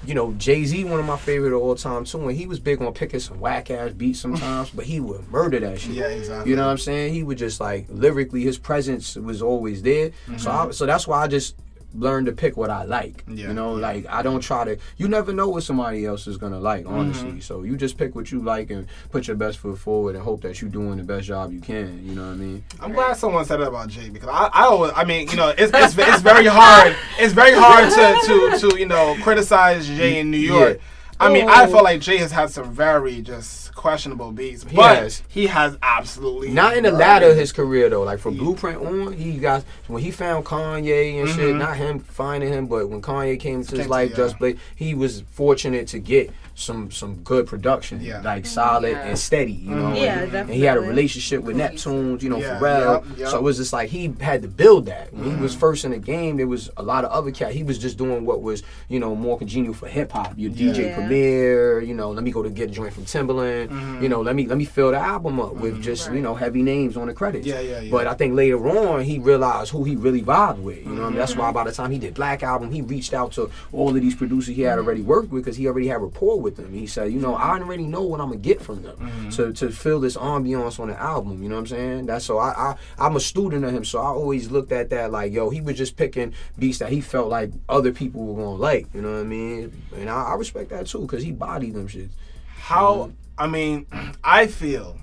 S1: you know, Jay-Z, one of my favorite of all time, too, and he was big on picking some whack-ass beats sometimes, but he would murder that shit.
S4: Yeah, exactly.
S1: You know what I'm saying? He would just, like, lyrically, his presence was always there. So that's why I just learned to pick what I like.
S4: Yeah,
S1: You know,
S4: yeah.
S1: like, I don't try to... You never know what somebody else is going to like, honestly. So you just pick what you like and put your best foot forward and hope that you're doing the best job you can. You know what I mean?
S4: I'm glad someone said that about Jay because I mean, you know, it's very hard. It's very hard to you know, criticize Jay in New York.
S1: Yeah.
S4: I mean, I feel like Jay has had some very just questionable beats, but he has absolutely
S1: Not in the latter of his career though. Like from Blueprint on, he got when he found Kanye and shit. Not him finding him, but when Kanye came to his life, Just Blake, he was fortunate to get some good production, like solid and steady. You know,
S5: Yeah,
S1: and he had a
S5: definitely.
S1: relationship with Neptunes. You know,
S4: Yeah,
S1: Pharrell.
S4: yep.
S1: So it was just like he had to build that. When he was first in the game, there was a lot of other cats. He was just doing what was more congenial for hip hop. Your DJ
S5: Yeah.
S1: Premier. You know, let me go to get a joint from Timbaland. You know, let me fill the album up with just heavy names on the credits.
S4: Yeah.
S1: But I think later on he realized who he really vibed with. You know, what I mean? That's why by the time he did Black Album, he reached out to all of these producers he had already worked with because he already had rapport with them. He said, you know, I already know what I'm gonna get from them to fill this ambiance on the album. You know what I'm saying? That's so I'm a student of him, so I always looked at that like, yo, he was just picking beats that he felt like other people were gonna like. You know what I mean? And I respect that too because he bodied them shit.
S4: How I mean, I feel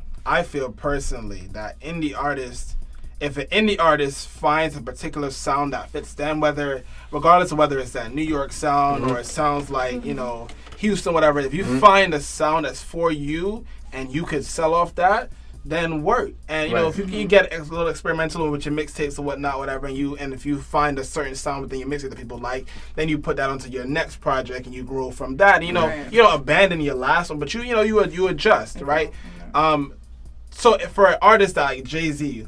S4: personally that indie artists, if an indie artist finds a particular sound that fits them, regardless of whether it's that New York sound or it sounds like, you know, Houston, whatever, if you find a sound that's for you and you could sell off that, then work. And you know, if you can get a little experimental with your mixtapes or whatnot, whatever, and if you find a certain sound within your mixtape that people like, then you put that onto your next project and you grow from that. And, you know, you don't abandon your last one, but you adjust, right? So for an artist like Jay-Z,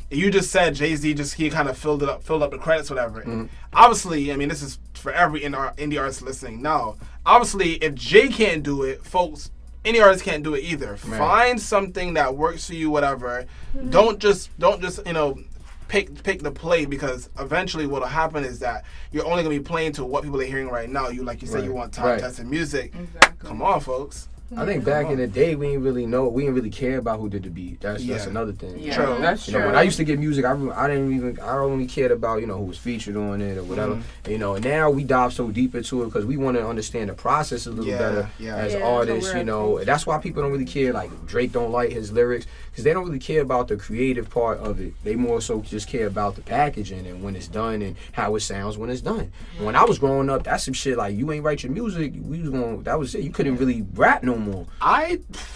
S4: you just said Jay-Z he kind of filled up the credits, whatever. Obviously, I mean, this is for every indie artist listening now. Obviously, if Jay can't do it, folks, any artist can't do it either.
S1: Right.
S4: Find something that works for you, whatever. Don't just you know, pick the play, because eventually what'll happen is that you're only gonna be playing to what people are hearing right now. You said you want time tested music.
S6: Exactly.
S4: Come on, folks.
S1: I think back in the day, we didn't really care about who did the beat. That's another thing.
S6: Yeah,
S4: True.
S6: that's
S1: You know,
S6: true.
S1: when I used to get music, I only cared about, you know, who was featured on it or whatever. You know, and now we dive so deep into it because we want to understand the process a little better as artists. You know, that's why people don't really care. Like Drake don't like his lyrics because they don't really care about the creative part of it. They more so just care about the packaging and when it's done and how it sounds when it's done. When I was growing up, that's some shit like you ain't write your music. That was it. You couldn't really rap no more.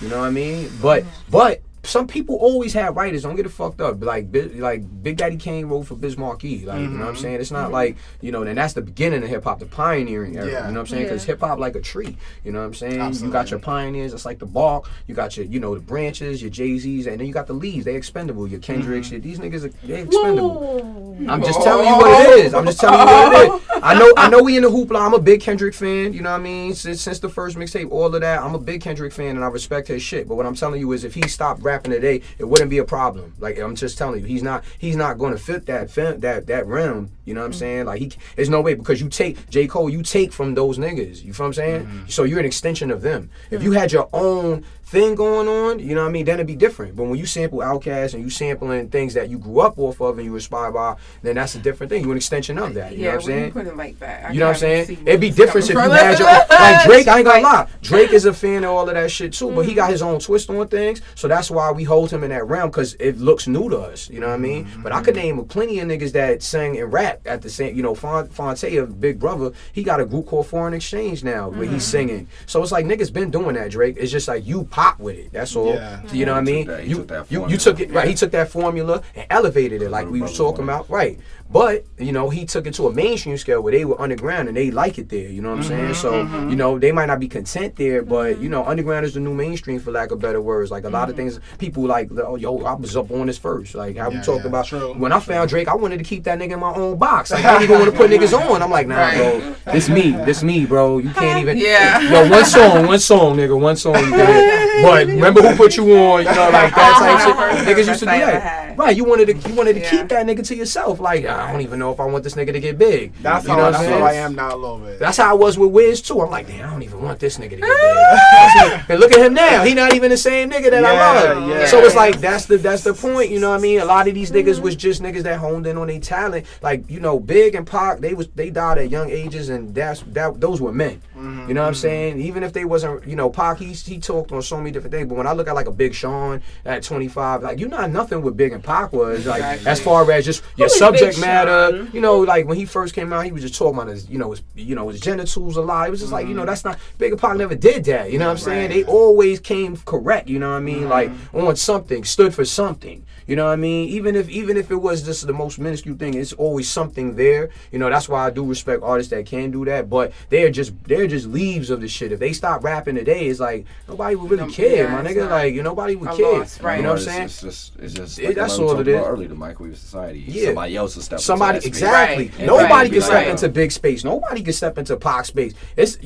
S1: You know what I mean? But some people always have writers. Don't get it fucked up. Like Big Daddy Kane wrote for Biz Markie. Like, you know what I'm saying? It's not like, you know, and that's the beginning of hip hop, the pioneering era. You know what I'm saying? Because hip hop like a tree. You know what I'm saying?
S4: Absolutely.
S1: You got your pioneers. It's like the bark. You got your, you know, the branches, your Jay-Z's, and then you got the leaves. They expendable. Your Kendricks. These niggas, they expendable. I'm just telling you what it is. I know we in the hoopla. I'm a big Kendrick fan. You know what I mean? Since the first mixtape, all of that, I'm a big Kendrick fan, and I respect his shit. But what I'm telling you is, if he stopped rapping today, it wouldn't be a problem. Like, I'm just telling you, he's not going to fit that realm. You know what I'm saying? Like, there's no way, because you take J. Cole, you take from those niggas. You feel what I'm saying? So you're an extension of them. If you had your own thing going on, you know what I mean, then it'd be different. But when you sample Outkast and you sampling things that you grew up off of and you inspire by, then that's a different thing. You're an extension of that. You know what I'm saying?
S6: You put it like that.
S1: You know what I'm saying? It'd be different if you had your like Drake. I ain't gonna lie. Drake is a fan of all of that shit too, but he got his own twist on things. So that's why we hold him in that realm, because it looks new to us. You know what I mean? But I could name plenty of niggas that sang and rap at the same. You know, Fonte, Big Brother, he got a group called Foreign Exchange now where he's singing. So it's like niggas been doing that, Drake. It's just like you pop with it. That's all. Yeah. You know what I mean? You took it right. He took that formula and elevated it, like we was talking about, right? But you know, he took it to a mainstream scale where they were underground and they like it there. You know what I'm saying? So you know, they might not be content there, but you know, underground is the new mainstream, for lack of better words. Like a lot of things, people like, oh, yo, I was up on this first. Like how we talked about. True. When I found Drake, I wanted to keep that nigga in my own box. Like, I didn't even want to put niggas on. I'm like, nah, bro, this me, bro. You can't even. Yo, one song, nigga, one song. You can hit. But remember who put you on? You know, like that type shit. Niggas used to do that. Right? You wanted to keep that nigga to yourself. Like, I don't even know if I want this nigga to get big.
S4: That's how I am now a little bit.
S1: That's how I was with Wiz too. I'm like, damn, I don't even want this nigga to get big. And look at him now. He not even the same nigga that I love. Yeah. So it's like that's the point. You know what I mean? A lot of these niggas was just niggas that honed in on their talent. Like, you know, Big and Pac, they died at young ages, and those were men. You know what I'm saying? Even if they wasn't, you know, Pac, he talked on so many different things. But when I look at like a Big Sean at 25, like, you're not nothing what Big and Pac was. Like, as far as just your subject matter, you know, like when he first came out, he was just talking about his genitals a lot. It was just like, you know, that's not, Big and Pac never did that. You know what I'm saying? They always came correct. You know what I mean? Like on something, stood for something. You know what I mean? Even if it was just the most minuscule thing, it's always something there. You know, that's why I do respect artists that can do that. But they're just leaves of the shit. If they stop rapping today, it's like nobody would really care, my nigga. Like, nobody would care.
S6: Right.
S1: You know what I'm saying?
S7: It's just like
S1: that's all it is.
S7: Early, the microwave society.
S1: Yeah.
S7: Somebody else will step
S1: Somebody
S7: into that
S1: exactly.
S7: space.
S1: Nobody can step into big space. Nobody can step into Pac space. It's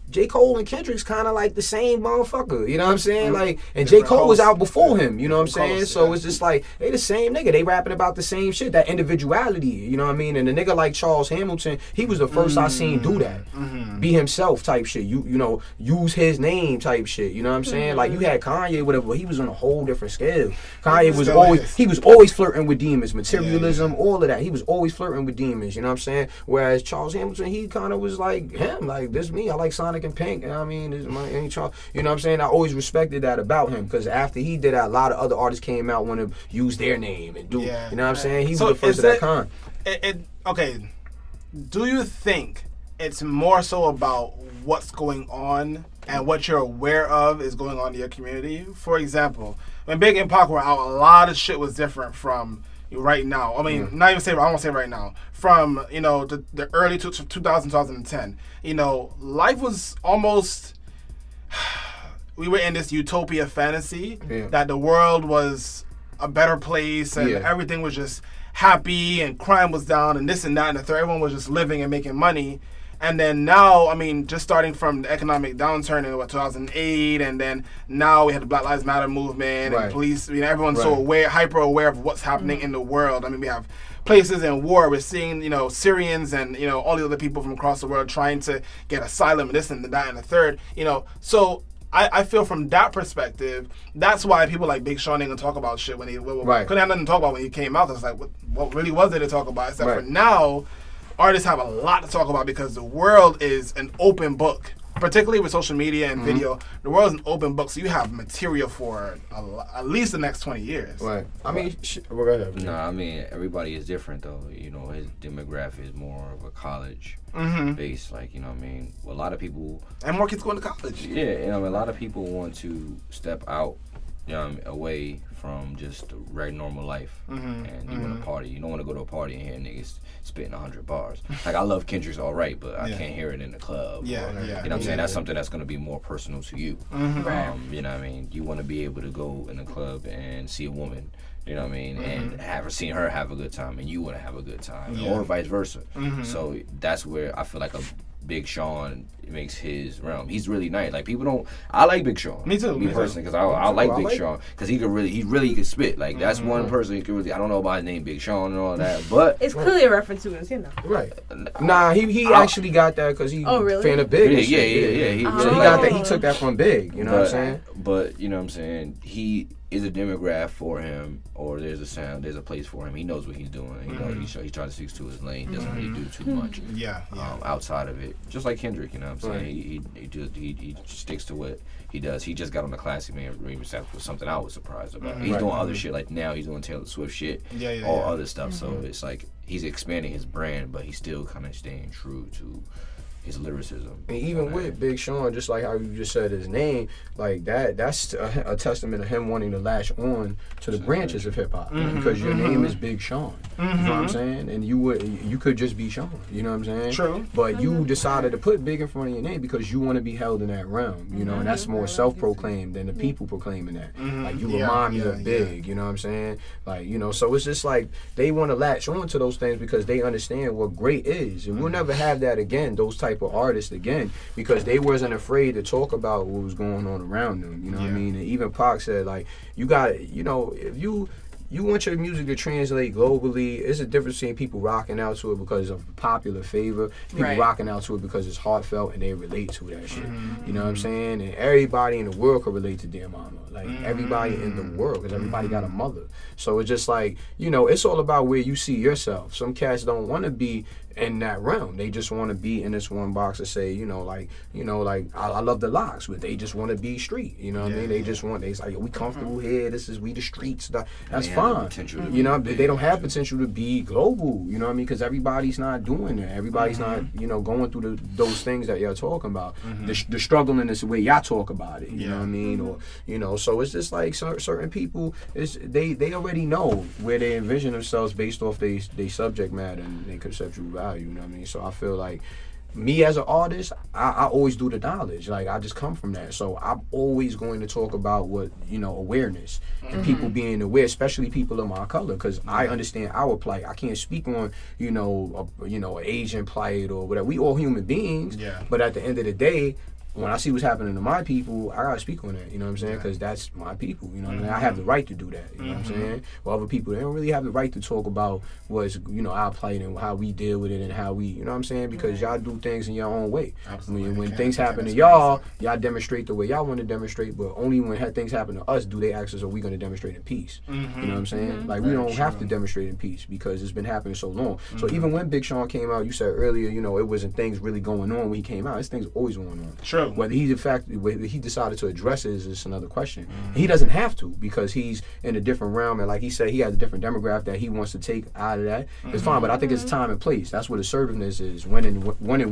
S1: J. Cole and Kendrick's kind of like the same motherfucker, you know what I'm saying? Like, and J. Cole was out before him, you know what I'm saying? So it's just like, they the same nigga. They rapping about the same shit, that individuality, you know what I mean? And a nigga like Charles Hamilton, he was the first I seen do that. Be himself type shit. You know, use his name type shit, you know what I'm saying? Like, you had Kanye, whatever, but he was on a whole different scale. Kanye was always flirting with demons, materialism, all of that. He was always flirting with demons, you know what I'm saying? Whereas Charles Hamilton, he kind of was like him, like, this me, I like Sonic and Pink, you know what I mean? This is my Charles, you know what I'm saying? I always respected that about him, because after he did that, a lot of other artists came out want to use their name and do, you know what I'm saying? He was the first of that kind.
S4: Okay, do you think it's more so about what's going on and what you're aware of is going on in your community? For example, when Big and Pac were out, a lot of shit was different from right now. I mean, not even say, I won't say right now. From, you know, the early 2010, you know, life was almost, we were in this utopia fantasy that the world was a better place and everything was just happy and crime was down and this and that and the third. Everyone was just living and making money. And then now, I mean, just starting from the economic downturn in 2008, and then now we had the Black Lives Matter movement and police. You know, everyone's so aware, hyper aware of what's happening in the world. I mean, we have places in war. We're seeing, you know, Syrians and, you know, all the other people from across the world trying to get asylum and this and that and the third. You know, so I feel from that perspective, that's why people like Big Sean ain't gonna talk about shit when he couldn't have nothing to talk about when he came out. It's like, what really was there to talk about? Except for now, artists have a lot to talk about because the world is an open book, particularly with social media and video. The world is an open book, so you have material for at least the next 20 years.
S1: Right. I mean, go ahead.
S7: No, I mean, everybody is different, though. You know, his demographic is more of a college base. Like, you know what I mean? Well, a lot of people...
S4: And more kids going to college.
S7: Yeah, you know, a lot of people want to step out, you know, away from just the regular normal life. And you want to party. You don't want to go to a party and hear niggas spitting 100 bars. Like, I love Kendrick's all right, but I can't hear it in the club. You know what I'm saying? That's something that's going to be more personal to you. You know what I mean? You want to be able to go in the club and see a woman You know what I mean? And seen her have a good time, and you want to have a good time, or vice versa. So that's where I feel like a Big Sean makes his realm. He's really nice. Like people don't. I like Big Sean.
S4: Me too.
S7: Me personally, because I like Big Sean because he really can spit. Like that's one person who can really. I don't know about his name, Big Sean and all that, but
S5: it's clearly a reference to his,
S1: Right. Nah, he actually got that because he fan of Big.
S7: Yeah.
S1: He got that. He took that from Big. You know what I'm saying?
S7: But you know what I'm saying. He is a demographic for him, or there's a sound, there's a place for him. He knows what he's doing. You know, he tries to stick to his lane. Doesn't really do too much. Outside of it, just like Kendrick. You know what I'm saying? He sticks to what he does. He just got on the Classic Man remix. That was something I was surprised about. He's doing other shit. Like now he's doing Taylor Swift shit. Other stuff. So it's like he's expanding his brand, but he's still kind of staying true to his lyricism.
S1: And even with Big Sean, just like how you just said his name, like that's a testament of him wanting to latch on to the branches of hip hop because your name is Big Sean. You know what I'm saying? And you could just be Sean. You know what I'm saying?
S4: True.
S1: But you decided to put Big in front of your name because you want to be held in that realm. You know, and that's more self-proclaimed than the people proclaiming that. Like you remind me of Big. You know what I'm saying? Like so it's just like they want to latch on to those things because they understand what great is, and we'll never have that again. Those type of artists again because they wasn't afraid to talk about what was going on around them. You know what I mean? And even Pac said like you got if you want your music to translate globally, it's a difference between people rocking out to it because of popular favor, people rocking out to it because it's heartfelt and they relate to that shit. You know what I'm saying? And everybody in the world could relate to Dear Mama. Like everybody in the world, because everybody got a mother. So it's just like, it's all about where you see yourself. Some cats don't want to be in that realm. They just want to be in this one box and say, I love the Locks, but they just want to be street. You know what I mean? They just want, they like, we comfortable here. We the streets. That's fine. They don't have potential to be global. You know what I mean? Because everybody's not doing that. Everybody's not, going through those things that y'all talking about. The struggling is the way y'all talk about it. You know what I mean? Or so it's just like certain people. They already know where they envision themselves based off they subject matter and their conceptual value. You know what I mean? So I feel like me as an artist, I always do the knowledge. Like I just come from that. So I'm always going to talk about what, awareness and people being aware, especially people of my color, because I understand our plight. I can't speak on, an Asian plight or whatever. We all human beings. But at the end of the day, when I see what's happening to my people, I gotta speak on that, you know what I'm saying? Because that's my people, you know what I mean? I have the right to do that, you know what I'm saying? Well, other people, they don't really have the right to talk about what's, our plight and how we deal with it and how we, you know what I'm saying? Because y'all do things in your own way. When things happen to y'all demonstrate the way y'all want to demonstrate, but only when things happen to us do they ask us, are we going to demonstrate in peace? You know what I'm saying? Like, we don't have to demonstrate in peace because it's been happening so long. So even when Big Sean came out, you said earlier, it wasn't things really going on when he came out. It's things always going on.
S4: Sure.
S1: Whether he decided to address it is another question. He doesn't have to because he's in a different realm, and like he said, he has a different demographic that he wants to take out of that. It's fine, but I think it's time and place. That's what assertiveness is. When and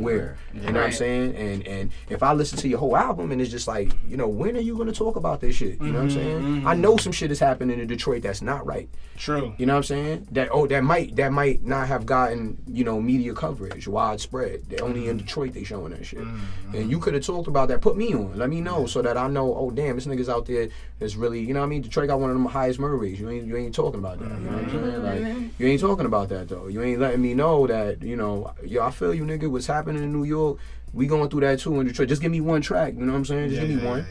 S1: where. You know what I'm saying? And if I listen to your whole album and it's just like, when are you going to talk about this shit? You know what I'm saying? I know some shit is happening in Detroit that's not right.
S4: True.
S1: You know what I'm saying? That might not have gotten media coverage widespread. Only in Detroit they showing that shit. And you could have talked about that. Put me on. Let me know so that I know. Oh damn, this nigga's out there is really. You know what I mean? Detroit got one of them highest murder rates. You ain't talking about that. You know what I'm saying? Like you ain't talking about that though. You ain't letting me know that I feel you, nigga. What's happening in New York? We going through that too in Detroit. Just give me one track. You know what I'm saying? Just give me one.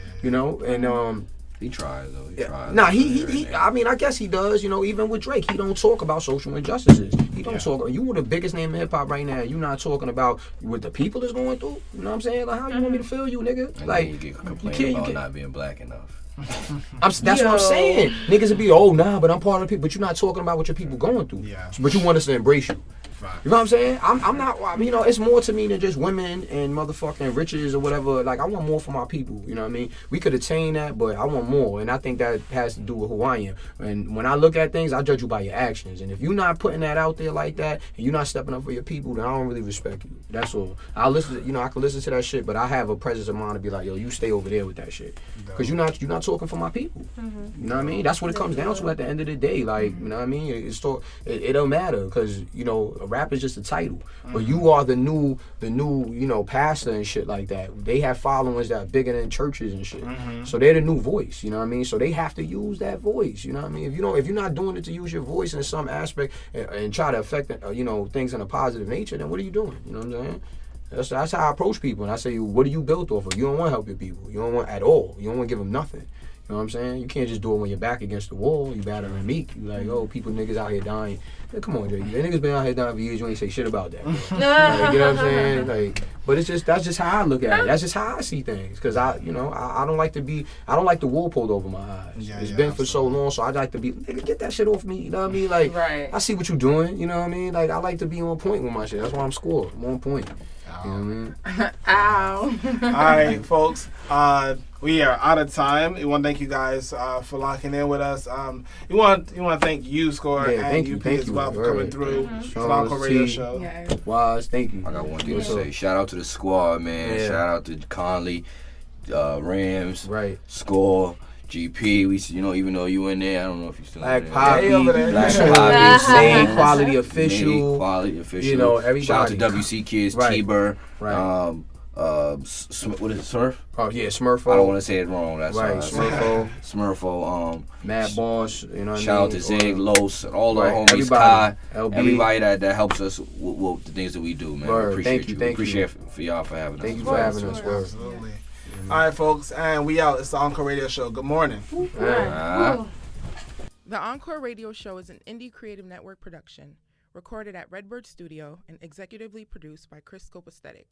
S1: And
S7: he tries though. He tries.
S1: Nah, he I mean, I guess he does. Even with Drake, he don't talk about social injustices. He don't talk. You were the biggest name in hip hop right now. You not talking about what the people is going through. You know what I'm saying? Like, how you want me to feel you, nigga?
S7: And
S1: like,
S7: you get complaining about not being black enough.
S1: That's what I'm saying. Niggas would be, but I'm part of the people. But you're not talking about what your people going through. Yeah. But you want us to embrace you. You know what I'm saying? I'm not, it's more to me than just women and motherfucking riches or whatever. Like, I want more for my people, you know what I mean? We could attain that, but I want more, and I think that has to do with who I am. And when I look at things, I judge you by your actions. And if you're not putting that out there like that, and you're not stepping up for your people, then I don't really respect you. That's all. I can listen to that shit, but I have a presence of mind to be like, yo, you stay over there with that shit. Because you're not talking for my people. You know what I mean? That's what it comes down to at the end of the day. Like, you know what I mean? It don't matter, because, rap is just a title. But you are the new, you know, pastor and shit like that. They have followers that are bigger than churches and shit. So they're the new voice, you know what I mean? So they have to use that voice, you know what I mean? If you're not doing it to use your voice in some aspect and try to affect, you know, things in a positive nature, then what are you doing? You know what I'm saying? That's how I approach people. And I say, what are you built off of? You don't want to help your people. You don't want at all. You don't want to give them nothing. You know what I'm saying? You can't just do it when you're back against the wall. You battling meek. You like, oh, niggas out here dying. Man, come on, Jay. The niggas been out here dying for years. You ain't say shit about that. Like, you know what I'm saying? Like, but that's just how I look at it. That's just how I see things. Cause I don't like the wool pulled over my eyes. It's been for so long, so I like to be, nigga, get that shit off me. You know what I mean? Like, I see what you doing. You know what I mean? Like, I like to be on point with my shit. That's why I'm scored. I'm on point. You know what I mean?
S6: Ow.
S4: All right, folks. We are out of time. We want to thank you guys for locking in with us. We want to thank you, Score, and UP as well for coming through the Encore Radio Show.
S6: Yeah.
S1: Wise, thank you.
S7: I got one thing to say. Shout out to the squad, man.
S1: Yeah.
S7: Shout out to Conley, Rams,
S1: Right.
S7: Score, GP. We, you know, even though you in there, I don't know if you still
S1: Black
S7: in there.
S1: Poppy,
S7: Black Poppy,
S1: Main Quality Official.
S7: Main Quality Official.
S1: You know, everybody.
S7: Shout out to WC Kids,
S1: Right.
S7: T-Bur.
S1: Right.
S7: What is it, Smurf?
S1: Oh yeah, Smurfo.
S7: I don't want to say it wrong. That's
S1: right.
S7: Smurfo. Smurfo.
S1: Mad Boss. You know what
S7: shout
S1: I
S7: out
S1: mean?
S7: to Zig, Los, and all the
S1: Right.
S7: homies,
S1: Everybody.
S7: Kai,
S1: LB.
S7: everybody that helps us with the things that we do, man.
S1: Word.
S7: We appreciate
S1: Thank you,
S7: you.
S1: thank
S7: We appreciate
S1: you.
S7: for y'all for having us.
S1: Thank you for having us. Word.
S4: Absolutely. All right, folks, and we out. It's the Encore Radio Show. Good morning.
S7: Ah.
S6: The Encore Radio Show is an Indie Creative Network production, recorded at Redbird Studio and executively produced by Chris Scope Aesthetic.